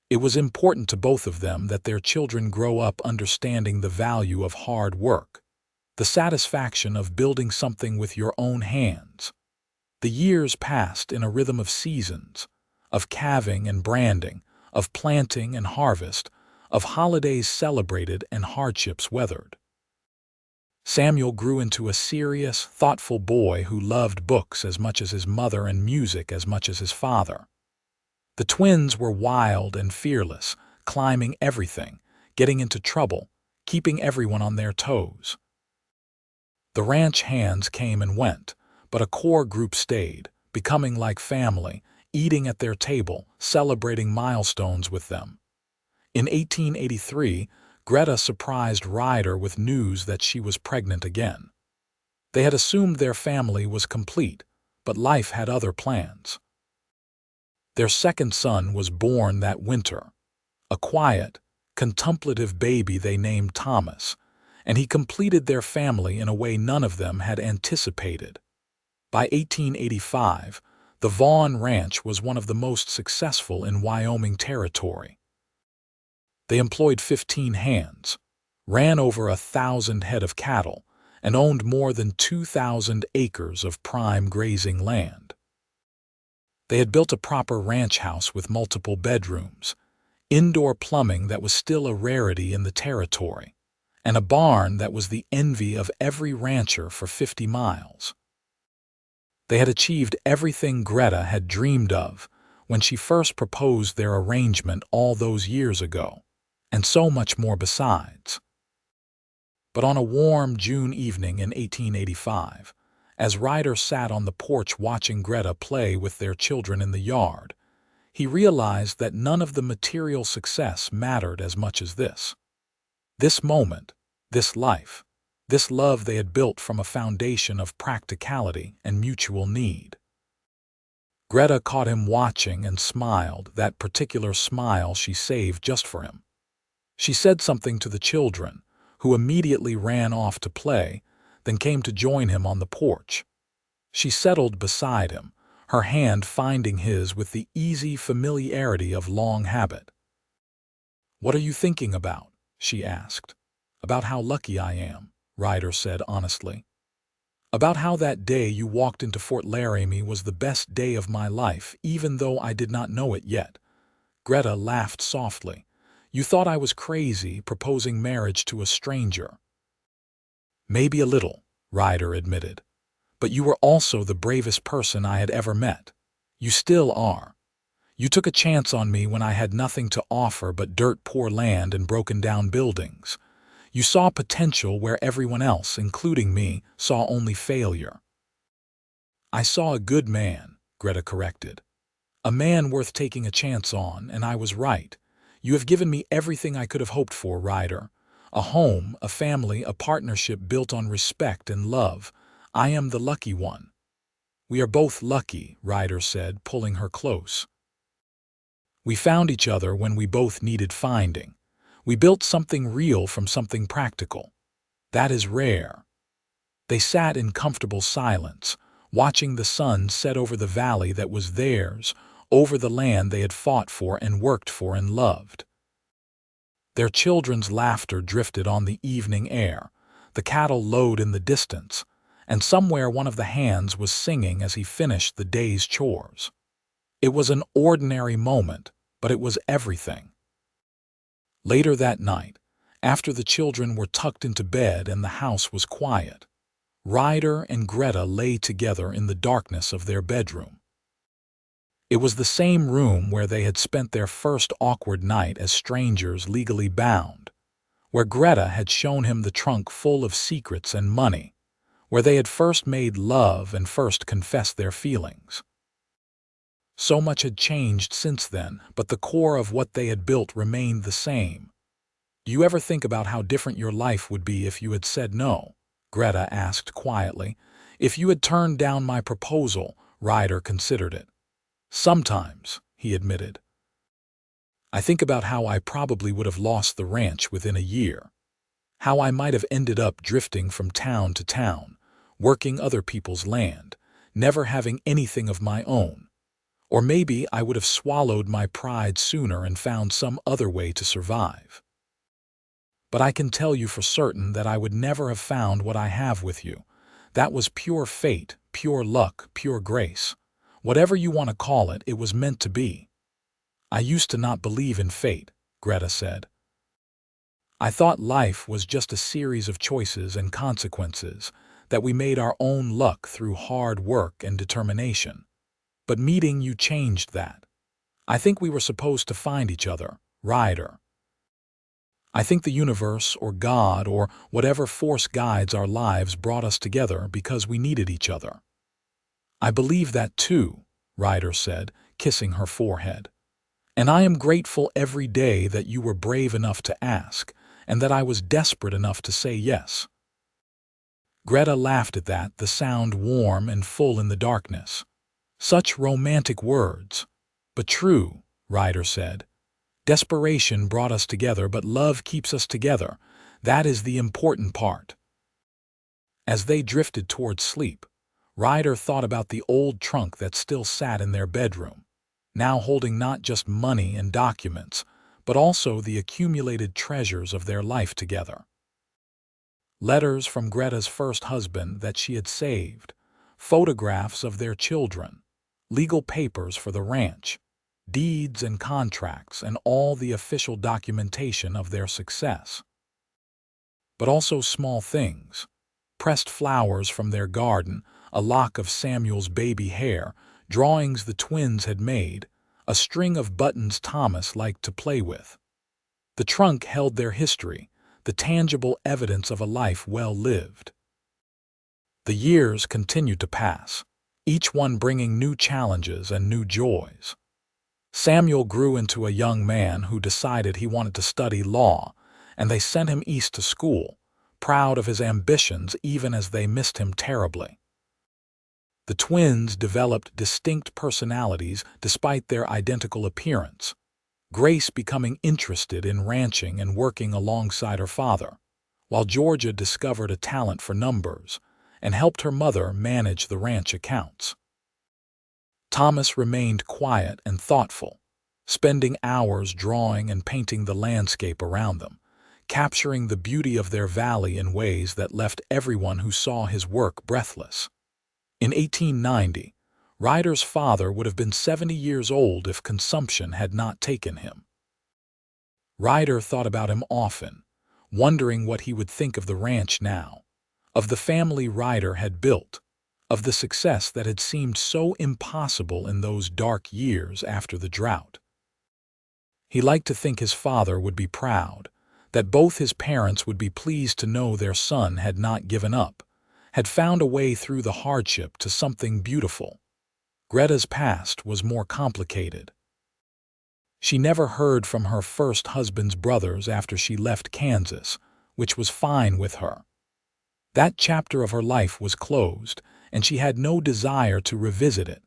It was important to both of them that their children grow up understanding the value of hard work, the satisfaction of building something with your own hands. The years passed in a rhythm of seasons, of calving and branding, of planting and harvest, of holidays celebrated and hardships weathered. Samuel grew into a serious, thoughtful boy who loved books as much as his mother and music as much as his father. The twins were wild and fearless, climbing everything, getting into trouble, keeping everyone on their toes. The ranch hands came and went, but a core group stayed, becoming like family, eating at their table, celebrating milestones with them. In 1883, Greta surprised Ryder with news that she was pregnant again. They had assumed their family was complete, but life had other plans. Their second son was born that winter, a quiet, contemplative baby they named Thomas, and he completed their family in a way none of them had anticipated. By 1885, the Vaughn Ranch was one of the most successful in Wyoming territory. They employed 15 hands, ran over 1,000 head of cattle, and owned more than 2,000 acres of prime grazing land. They had built a proper ranch house with multiple bedrooms, indoor plumbing that was still a rarity in the territory, and a barn that was the envy of every rancher for 50 miles. They had achieved everything Greta had dreamed of when she first proposed their arrangement all those years ago, and so much more besides. But on a warm June evening in 1885, as Ryder sat on the porch watching Greta play with their children in the yard, he realized that none of the material success mattered as much as this. This moment, this life, this love they had built from a foundation of practicality and mutual need. Greta caught him watching and smiled, that particular smile she saved just for him. She said something to the children, who immediately ran off to play, then came to join him on the porch. She settled beside him, her hand finding his with the easy familiarity of long habit. "What are you thinking about?" she asked. "About how lucky I am," Ryder said honestly. "About how that day you walked into Fort Laramie was the best day of my life, even though I did not know it yet." Greta laughed softly. "You thought I was crazy, proposing marriage to a stranger." "Maybe a little," Ryder admitted. "But you were also the bravest person I had ever met. You still are. You took a chance on me when I had nothing to offer but dirt-poor land and broken-down buildings. You saw potential where everyone else, including me, saw only failure." "I saw a good man," Greta corrected. A man worth taking a chance on, and I was right. You have given me everything I could have hoped for, Ryder. A home, a family, a partnership built on respect and love. I am the lucky one. We are both lucky, Ryder said, pulling her close. We found each other when we both needed finding. We built something real from something practical. That is rare. They sat in comfortable silence, watching the sun set over the valley that was theirs, over the land they had fought for and worked for and loved. Their children's laughter drifted on the evening air, the cattle lowed in the distance, and somewhere one of the hands was singing as he finished the day's chores. It was an ordinary moment, but it was everything. Later that night, after the children were tucked into bed and the house was quiet, Ryder and Greta lay together in the darkness of their bedroom. It was the same room where they had spent their first awkward night as strangers legally bound, where Greta had shown him the trunk full of secrets and money, where they had first made love and first confessed their feelings. So much had changed since then, but the core of what they had built remained the same. Do you ever think about how different your life would be if you had said no? Greta asked quietly. If you had turned down my proposal, Ryder considered it. Sometimes, he admitted. I think about how I probably would have lost the ranch within a year. How I might have ended up drifting from town to town, working other people's land, never having anything of my own. Or maybe I would have swallowed my pride sooner and found some other way to survive. But I can tell you for certain that I would never have found what I have with you. That was pure fate, pure luck, pure grace. Whatever you want to call it, it was meant to be. I used to not believe in fate, Greta said. I thought life was just a series of choices and consequences, that we made our own luck through hard work and determination. But meeting you changed that. I think we were supposed to find each other, Ryder. I think the universe or God or whatever force guides our lives brought us together because we needed each other. I believe that too, Ryder said, kissing her forehead. And I am grateful every day that you were brave enough to ask, and that I was desperate enough to say yes. Greta laughed at that, the sound warm and full in the darkness. Such romantic words. But true, Ryder said. Desperation brought us together, but love keeps us together. That is the important part. As they drifted toward sleep, Ryder thought about the old trunk that still sat in their bedroom, now holding not just money and documents, but also the accumulated treasures of their life together. Letters from Greta's first husband that she had saved, photographs of their children, legal papers for the ranch, deeds and contracts, and all the official documentation of their success. But also small things, pressed flowers from their garden, a lock of Samuel's baby hair, drawings the twins had made, a string of buttons Thomas liked to play with. The trunk held their history, the tangible evidence of a life well lived. The years continued to pass, each one bringing new challenges and new joys. Samuel grew into a young man who decided he wanted to study law, and they sent him east to school, proud of his ambitions even as they missed him terribly. The twins developed distinct personalities despite their identical appearance, Grace becoming interested in ranching and working alongside her father, while Georgia discovered a talent for numbers and helped her mother manage the ranch accounts. Thomas remained quiet and thoughtful, spending hours drawing and painting the landscape around them, capturing the beauty of their valley in ways that left everyone who saw his work breathless. In 1890, Ryder's father would have been 70 years old if consumption had not taken him. Ryder thought about him often, wondering what he would think of the ranch now, of the family Ryder had built, of the success that had seemed so impossible in those dark years after the drought. He liked to think his father would be proud, that both his parents would be pleased to know their son had not given up, had found a way through the hardship to something beautiful. Greta's past was more complicated. She never heard from her first husband's brothers after she left Kansas, which was fine with her. That chapter of her life was closed, and she had no desire to revisit it.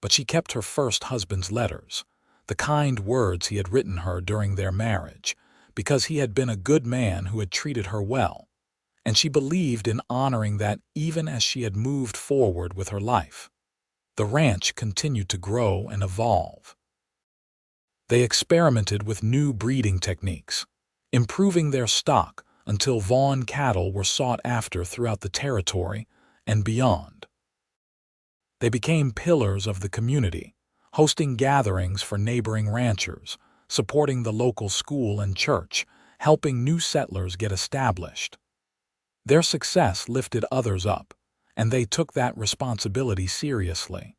But she kept her first husband's letters, the kind words he had written her during their marriage, because he had been a good man who had treated her well, and she believed in honoring that even as she had moved forward with her life. The ranch continued to grow and evolve. They experimented with new breeding techniques, improving their stock until Vaughn cattle were sought after throughout the territory and beyond. They became pillars of the community, hosting gatherings for neighboring ranchers, supporting the local school and church, helping new settlers get established. Their success lifted others up, and they took that responsibility seriously.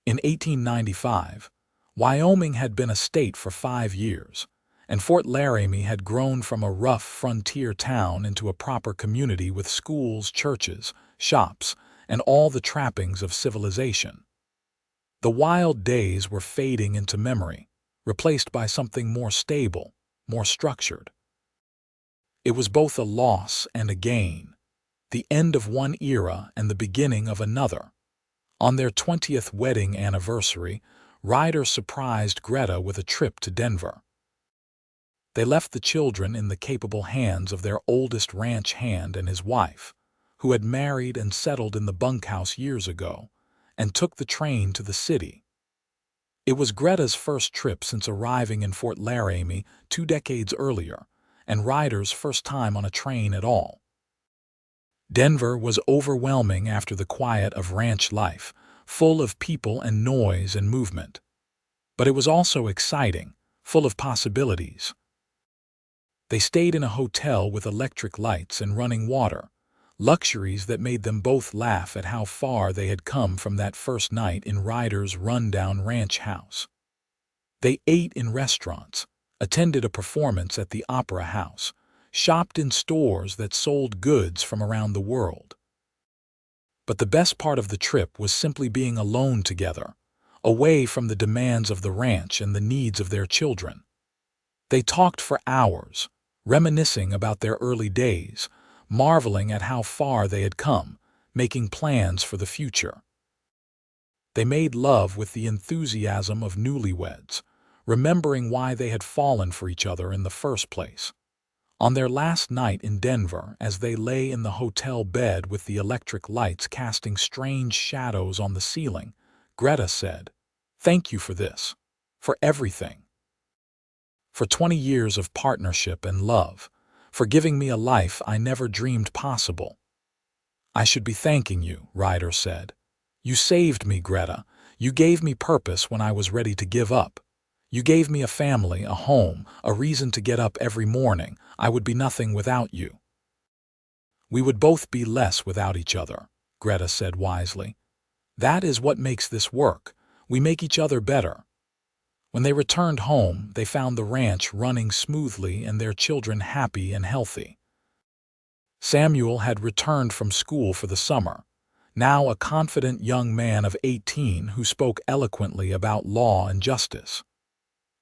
In 1895, Wyoming had been a state for 5 years, and Fort Laramie had grown from a rough frontier town into a proper community with schools, churches, shops, and all the trappings of civilization. The wild days were fading into memory, replaced by something more stable, more structured. It was both a loss and a gain, the end of one era and the beginning of another. On their 20th wedding anniversary, Ryder surprised Greta with a trip to Denver. They left the children in the capable hands of their oldest ranch hand and his wife, who had married and settled in the bunkhouse years ago, and took the train to the city. It was Greta's first trip since arriving in Fort Laramie 2 decades earlier, and Ryder's first time on a train at all. Denver was overwhelming after the quiet of ranch life, full of people and noise and movement. But it was also exciting, full of possibilities. They stayed in a hotel with electric lights and running water, luxuries that made them both laugh at how far they had come from that first night in Ryder's rundown ranch house. They ate in restaurants, attended a performance at the Opera House, shopped in stores that sold goods from around the world. But the best part of the trip was simply being alone together, away from the demands of the ranch and the needs of their children. They talked for hours, reminiscing about their early days, marveling at how far they had come, making plans for the future. They made love with the enthusiasm of newlyweds, remembering why they had fallen for each other in the first place. On their last night in Denver, as they lay in the hotel bed with the electric lights casting strange shadows on the ceiling, Greta said, "Thank you for this, for everything. For 20 years of partnership and love, for giving me a life I never dreamed possible." "I should be thanking you," Ryder said. "You saved me, Greta. You gave me purpose when I was ready to give up. You gave me a family, a home, a reason to get up every morning. I would be nothing without you." "We would both be less without each other," Greta said wisely. "That is what makes this work. We make each other better." When they returned home, they found the ranch running smoothly and their children happy and healthy. Samuel had returned from school for the summer, now a confident young man of 18 who spoke eloquently about law and justice.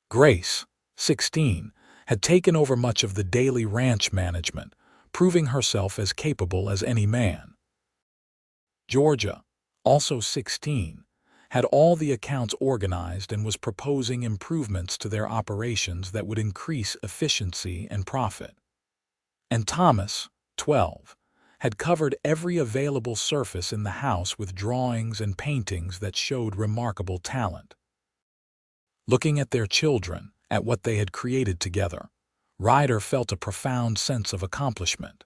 Grace, 16, had taken over much of the daily ranch management, proving herself as capable as any man. Georgia, also 16, had all the accounts organized and was proposing improvements to their operations that would increase efficiency and profit. And Thomas, 12, had covered every available surface in the house with drawings and paintings that showed remarkable talent. Looking at their children, at what they had created together, Ryder felt a profound sense of accomplishment.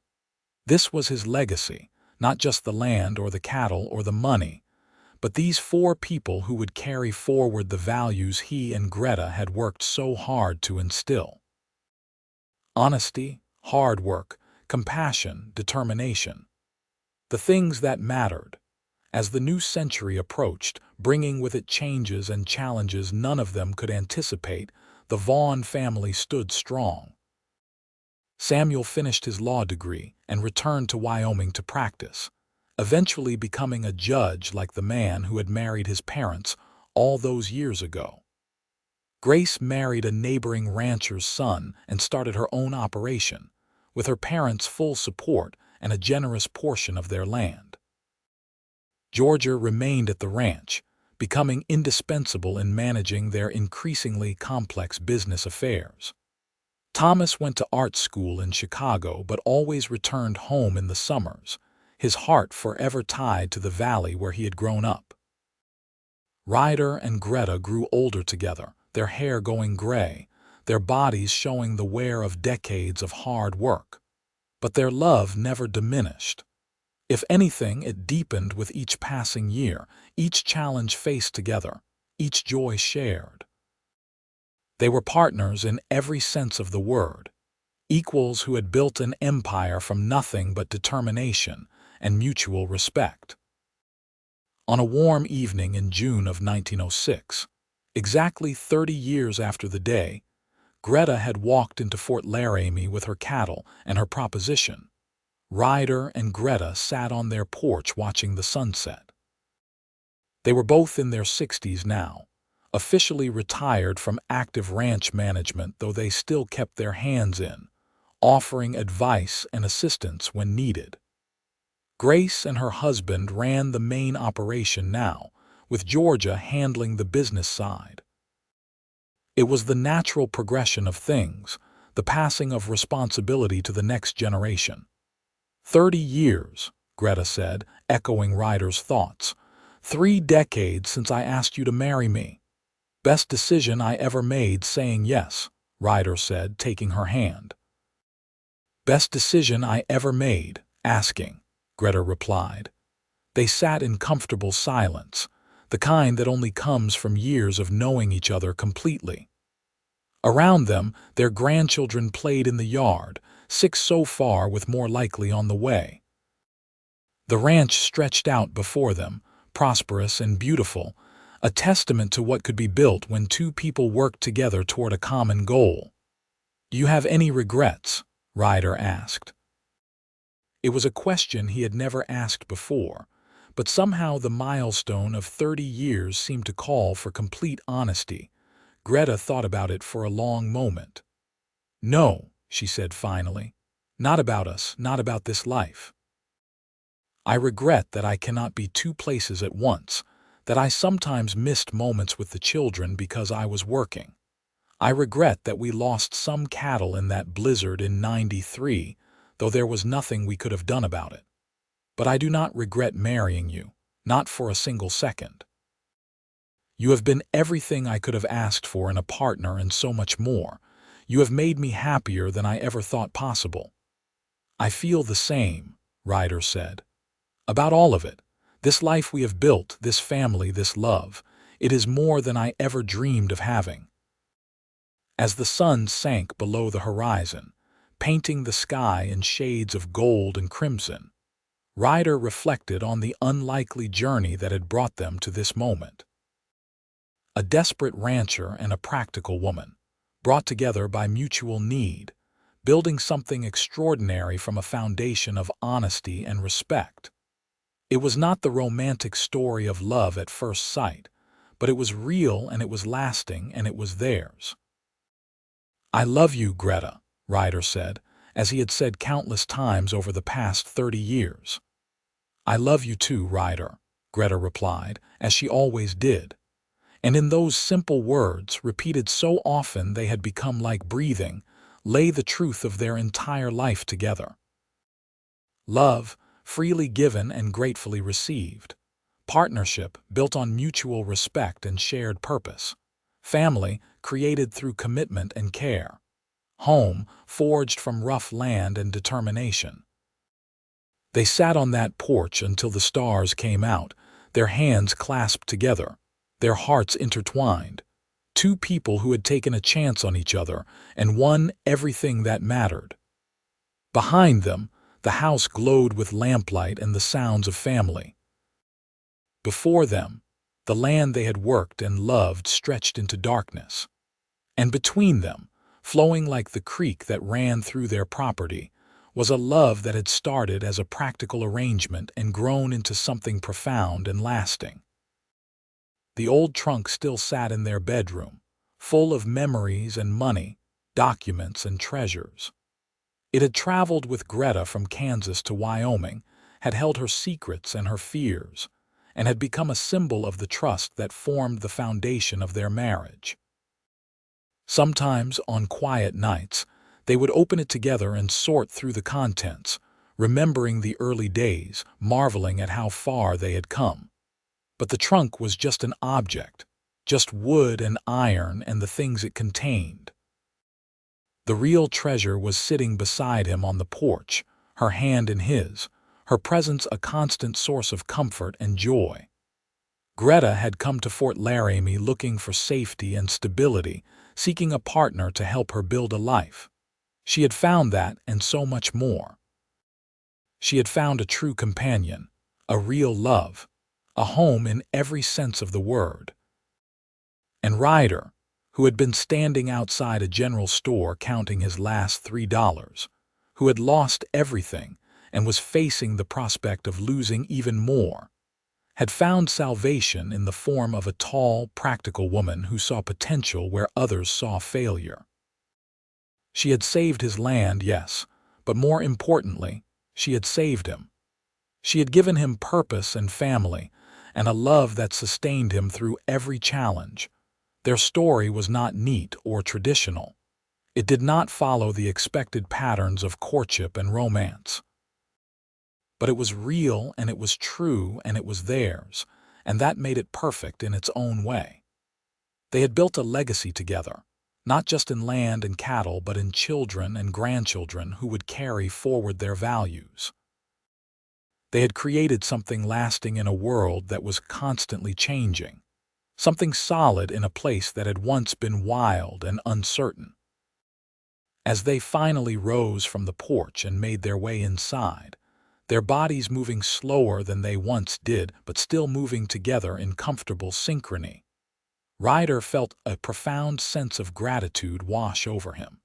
This was his legacy, not just the land or the cattle or the money, but these 4 people who would carry forward the values he and Greta had worked so hard to instill. Honesty, hard work, compassion, determination. The things that mattered. As the new century approached, bringing with it changes and challenges none of them could anticipate, the Vaughn family stood strong. Samuel finished his law degree and returned to Wyoming to practice, eventually becoming a judge like the man who had married his parents all those years ago. Grace married a neighboring rancher's son and started her own operation, with her parents' full support and a generous portion of their land. Georgia remained at the ranch, becoming indispensable in managing their increasingly complex business affairs. Thomas went to art school in Chicago but always returned home in the summers, his heart forever tied to the valley where he had grown up. Ryder and Greta grew older together, their hair going gray, their bodies showing the wear of decades of hard work. But their love never diminished. If anything, it deepened with each passing year, each challenge faced together, each joy shared. They were partners in every sense of the word, equals who had built an empire from nothing but determination and mutual respect. On a warm evening in June of 1906, exactly 30 years after the day, Greta had walked into Fort Laramie with her cattle and her proposition. Ryder and Greta sat on their porch watching the sunset. They were both in their 60s now, officially retired from active ranch management, though they still kept their hands in, offering advice and assistance when needed. Grace and her husband ran the main operation now, with Georgia handling the business side. It was the natural progression of things, the passing of responsibility to the next generation. 30 years, Greta said, echoing Ryder's thoughts. 3 decades since I asked you to marry me. Best decision I ever made saying yes, Ryder said, taking her hand. Best decision I ever made, asking, Greta replied. They sat in comfortable silence, the kind that only comes from years of knowing each other completely. Around them, their grandchildren played in the yard, 6 so far with more likely on the way. The ranch stretched out before them, prosperous and beautiful, a testament to what could be built when 2 people worked together toward a common goal. "Do you have any regrets?" Ryder asked. It was a question he had never asked before, but somehow the milestone of 30 years seemed to call for complete honesty. Greta thought about it for a long moment. "No," she said finally. "Not about us, not about this life. I regret that I cannot be 2 places at once, that I sometimes missed moments with the children because I was working. I regret that we lost some cattle in that blizzard in '93, though there was nothing we could have done about it. But I do not regret marrying you, not for a single second. You have been everything I could have asked for in a partner and so much more. You have made me happier than I ever thought possible." "I feel the same," Ryder said. "About all of it. This life we have built, this family, this love, it is more than I ever dreamed of having." As the sun sank below the horizon, painting the sky in shades of gold and crimson, Ryder reflected on the unlikely journey that had brought them to this moment. A desperate rancher and a practical woman, brought together by mutual need, building something extraordinary from a foundation of honesty and respect. It was not the romantic story of love at first sight, but it was real and it was lasting and it was theirs. "I love you, Greta," Ryder said, as he had said countless times over the past 30 years. "I love you too, Ryder," Greta replied, as she always did. And in those simple words, repeated so often they had become like breathing, lay the truth of their entire life together. Love, freely given and gratefully received. Partnership, built on mutual respect and shared purpose. Family, created through commitment and care. Home, forged from rough land and determination. They sat on that porch until the stars came out, their hands clasped together, their hearts intertwined. 2 people who had taken a chance on each other and won everything that mattered. Behind them, the house glowed with lamplight and the sounds of family. Before them, the land they had worked and loved stretched into darkness. And between them, flowing like the creek that ran through their property, was a love that had started as a practical arrangement and grown into something profound and lasting. The old trunk still sat in their bedroom, full of memories and money, documents and treasures. It had traveled with Greta from Kansas to Wyoming, had held her secrets and her fears, and had become a symbol of the trust that formed the foundation of their marriage. Sometimes, on quiet nights, they would open it together and sort through the contents, remembering the early days, marveling at how far they had come. But the trunk was just an object, just wood and iron and the things it contained. The real treasure was sitting beside him on the porch, her hand in his, her presence a constant source of comfort and joy. Greta had come to Fort Laramie looking for safety and stability, seeking a partner to help her build a life. She had found that and so much more. She had found a true companion, a real love, a home in every sense of the word. And Ryder, who had been standing outside a general store counting his last $3, who had lost everything and was facing the prospect of losing even more, had found salvation in the form of a tall, practical woman who saw potential where others saw failure. She had saved his land, yes, but more importantly, she had saved him. She had given him purpose and family, and a love that sustained him through every challenge. Their story was not neat or traditional. It did not follow the expected patterns of courtship and romance. But it was real, and it was true, and it was theirs, and that made it perfect in its own way. They had built a legacy together, not just in land and cattle, but in children and grandchildren who would carry forward their values. They had created something lasting in a world that was constantly changing, something solid in a place that had once been wild and uncertain. As they finally rose from the porch and made their way inside, their bodies moving slower than they once did, but still moving together in comfortable synchrony, Ryder felt a profound sense of gratitude wash over him.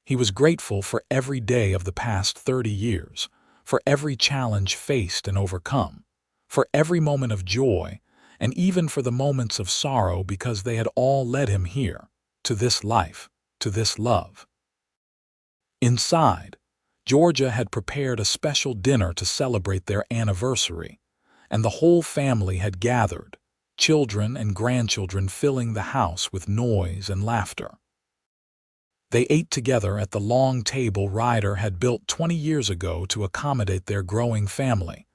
He was grateful for every day of the past 30 years, for every challenge faced and overcome, for every moment of joy, and even for the moments of sorrow, because they had all led him here, to this life, to this love. Inside, Georgia had prepared a special dinner to celebrate their anniversary, and the whole family had gathered, children and grandchildren filling the house with noise and laughter. They ate together at the long table Ryder had built 20 years ago to accommodate their growing family,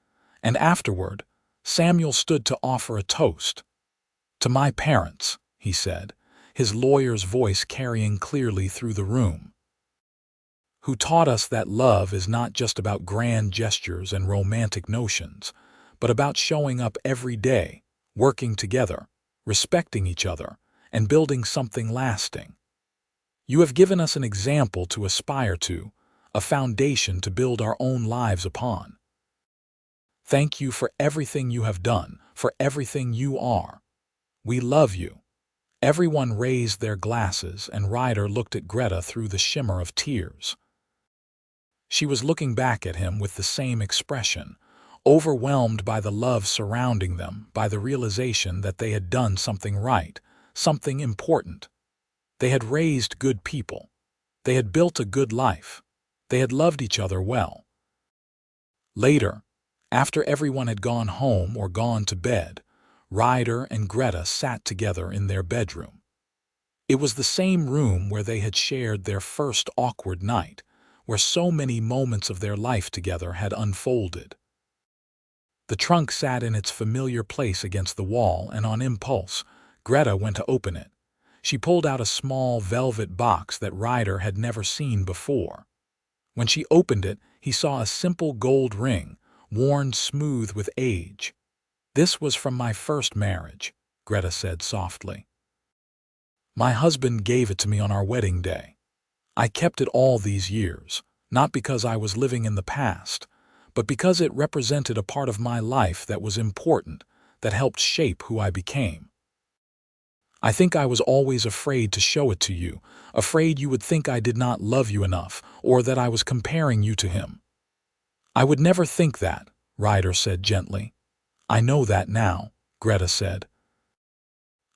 and afterward, Samuel stood to offer a toast. "To my parents," he said, his lawyer's voice carrying clearly through the room, "who taught us that love is not just about grand gestures and romantic notions, but about showing up every day, working together, respecting each other, and building something lasting. You have given us an example to aspire to, a foundation to build our own lives upon. Thank you for everything you have done, for everything you are. We love you." Everyone raised their glasses, and Ryder looked at Greta through the shimmer of tears. She was looking back at him with the same expression, overwhelmed by the love surrounding them, by the realization that they had done something right, something important. They had raised good people. They had built a good life. They had loved each other well. Later, after everyone had gone home or gone to bed, Ryder and Greta sat together in their bedroom. It was the same room where they had shared their first awkward night, where so many moments of their life together had unfolded. The trunk sat in its familiar place against the wall, and on impulse, Greta went to open it. She pulled out a small velvet box that Ryder had never seen before. When she opened it, he saw a simple gold ring, worn smooth with age. "This was from my first marriage," Greta said softly. "My husband gave it to me on our wedding day. I kept it all these years, not because I was living in the past, but because it represented a part of my life that was important, that helped shape who I became." I think I was always afraid to show it to you, afraid you would think I did not love you enough, or that I was comparing you to him." "I would never think that," Ryder said gently. "I know that now," Greta said.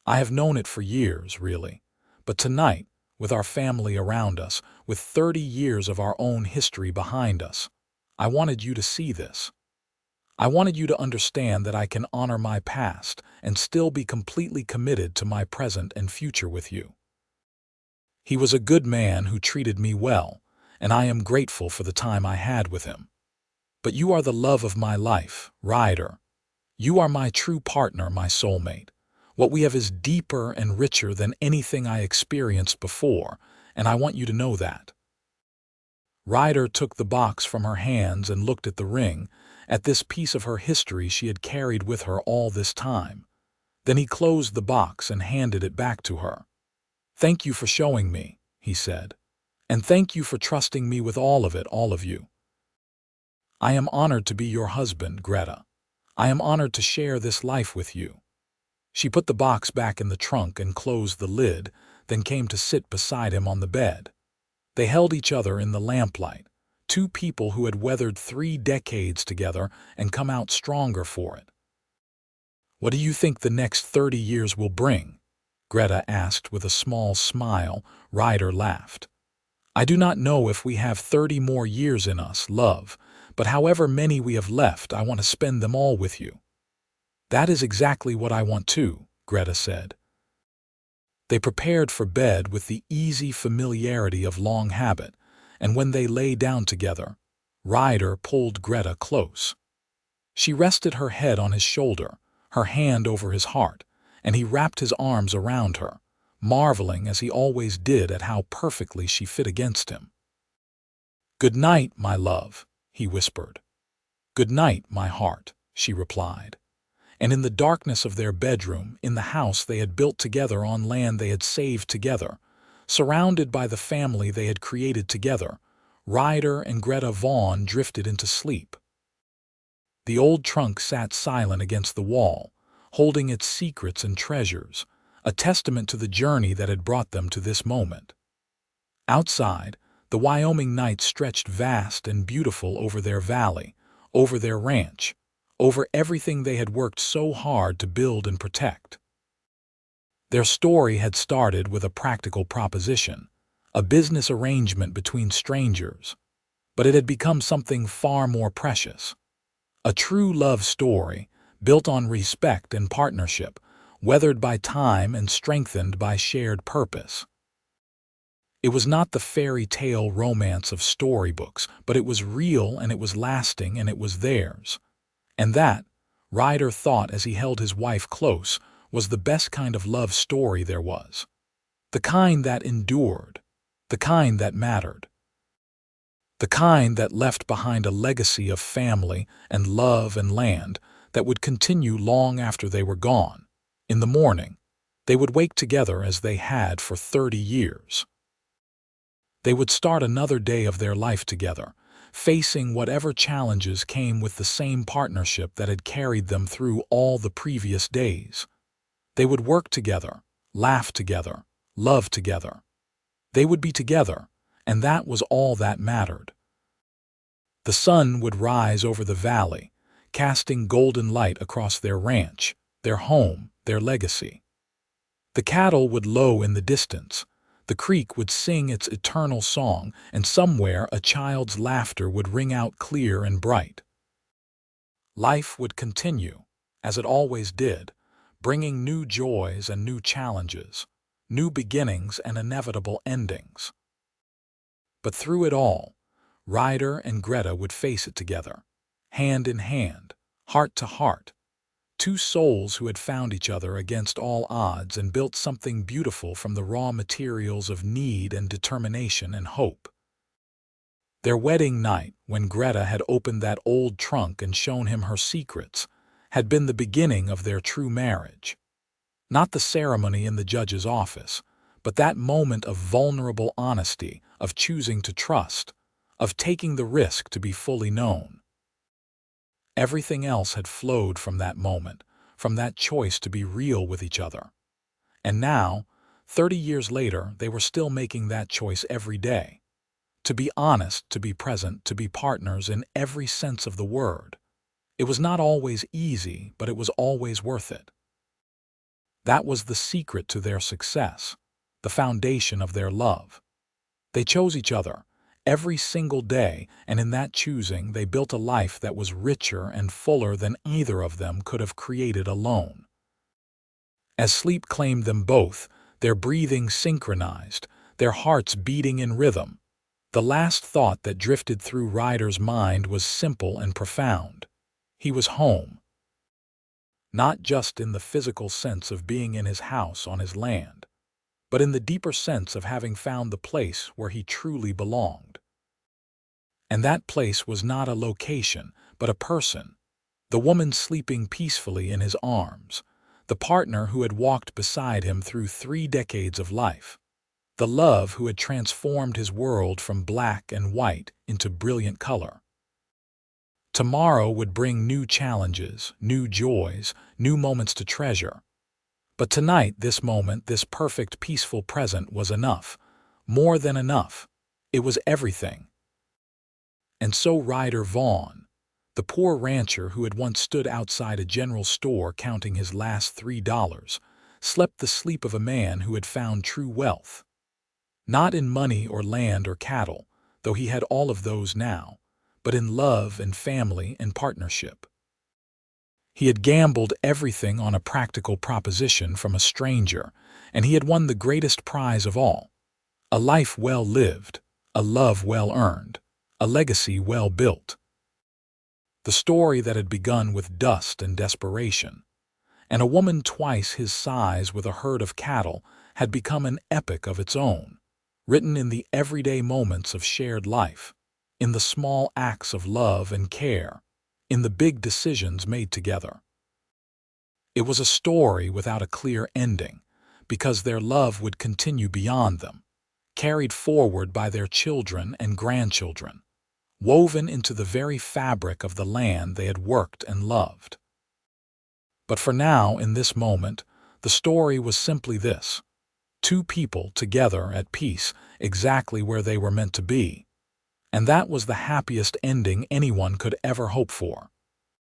"I have known it for years, really. But tonight, with our family around us, with 30 years of our own history behind us, I wanted you to see this. I wanted you to understand that I can honor my past and still be completely committed to my present and future with you. He was a good man who treated me well, and I am grateful for the time I had with him. But you are the love of my life, Ryder. You are my true partner, my soulmate. What we have is deeper and richer than anything I experienced before, and I want you to know that." Ryder took the box from her hands and looked at the ring, at this piece of her history she had carried with her all this time. Then he closed the box and handed it back to her. "Thank you for showing me," he said. "And thank you for trusting me with all of it, all of you. I am honored to be your husband, Greta. I am honored to share this life with you." She put the box back in the trunk and closed the lid, then came to sit beside him on the bed. They held each other in the lamplight, two people who had weathered 3 decades together and come out stronger for it. "What do you think the next 30 years will bring?" Greta asked with a small smile. Ryder laughed. "I do not know if we have 30 more years in us, love, but however many we have left, I want to spend them all with you." "That is exactly what I want too," Greta said. They prepared for bed with the easy familiarity of long habit, and when they lay down together, Ryder pulled Greta close. She rested her head on his shoulder, her hand over his heart, and he wrapped his arms around her, marveling as he always did at how perfectly she fit against him. "Good night, my love," he whispered. "Good night, my heart," she replied. And in the darkness of their bedroom, in the house they had built together on land they had saved together, surrounded by the family they had created together, Ryder and Greta Vaughn drifted into sleep. The old trunk sat silent against the wall, holding its secrets and treasures, a testament to the journey that had brought them to this moment. Outside, the Wyoming night stretched vast and beautiful over their valley, over their ranch, over everything they had worked so hard to build and protect. Their story had started with a practical proposition, a business arrangement between strangers, but it had become something far more precious. A true love story, built on respect and partnership, weathered by time and strengthened by shared purpose. It was not the fairy tale romance of storybooks, but it was real and it was lasting and it was theirs. And that, Ryder thought as he held his wife close, was the best kind of love story there was. The kind that endured, the kind that mattered, the kind that left behind a legacy of family and love and land that would continue long after they were gone. In the morning, they would wake together as they had for 30 years. They would start another day of their life together, facing whatever challenges came with the same partnership that had carried them through all the previous days. They would work together, laugh together, love together. They would be together, and that was all that mattered. The sun would rise over the valley, casting golden light across their ranch, their home, their legacy. The cattle would low in the distance. The creek would sing its eternal song, and somewhere a child's laughter would ring out clear and bright. Life would continue, as it always did, bringing new joys and new challenges, new beginnings and inevitable endings. But through it all, Ryder and Greta would face it together, hand in hand, heart to heart, two souls who had found each other against all odds and built something beautiful from the raw materials of need and determination and hope. Their wedding night, when Greta had opened that old trunk and shown him her secrets, had been the beginning of their true marriage. Not the ceremony in the judge's office, but that moment of vulnerable honesty, of choosing to trust, of taking the risk to be fully known. Everything else had flowed from that moment, from that choice to be real with each other. And now, 30 years later, they were still making that choice every day. To be honest, to be present, to be partners in every sense of the word. It was not always easy, but it was always worth it. That was the secret to their success, the foundation of their love. They chose each other every single day, and in that choosing, they built a life that was richer and fuller than either of them could have created alone. As sleep claimed them both, their breathing synchronized, their hearts beating in rhythm, the last thought that drifted through Ryder's mind was simple and profound. He was home. Not just in the physical sense of being in his house on his land, but in the deeper sense of having found the place where he truly belonged. And that place was not a location, but a person, the woman sleeping peacefully in his arms, the partner who had walked beside him through 3 decades of life, the love who had transformed his world from black and white into brilliant color. Tomorrow would bring new challenges, new joys, new moments to treasure. But tonight, this moment, this perfect, peaceful present was enough. More than enough. It was everything. And so Ryder Vaughn, the poor rancher who had once stood outside a general store counting his last $3, slept the sleep of a man who had found true wealth. Not in money or land or cattle, though he had all of those now, but in love and family and partnership. He had gambled everything on a practical proposition from a stranger, and he had won the greatest prize of all: a life well lived, a love well earned, a legacy well built. The story that had begun with dust and desperation, and a woman twice his size with a herd of cattle, had become an epic of its own, written in the everyday moments of shared life, in the small acts of love and care, in the big decisions made together. It was a story without a clear ending, because their love would continue beyond them, carried forward by their children and grandchildren, woven into the very fabric of the land they had worked and loved. But for now, in this moment, the story was simply this: 2 people together at peace, exactly where they were meant to be. And that was the happiest ending anyone could ever hope for.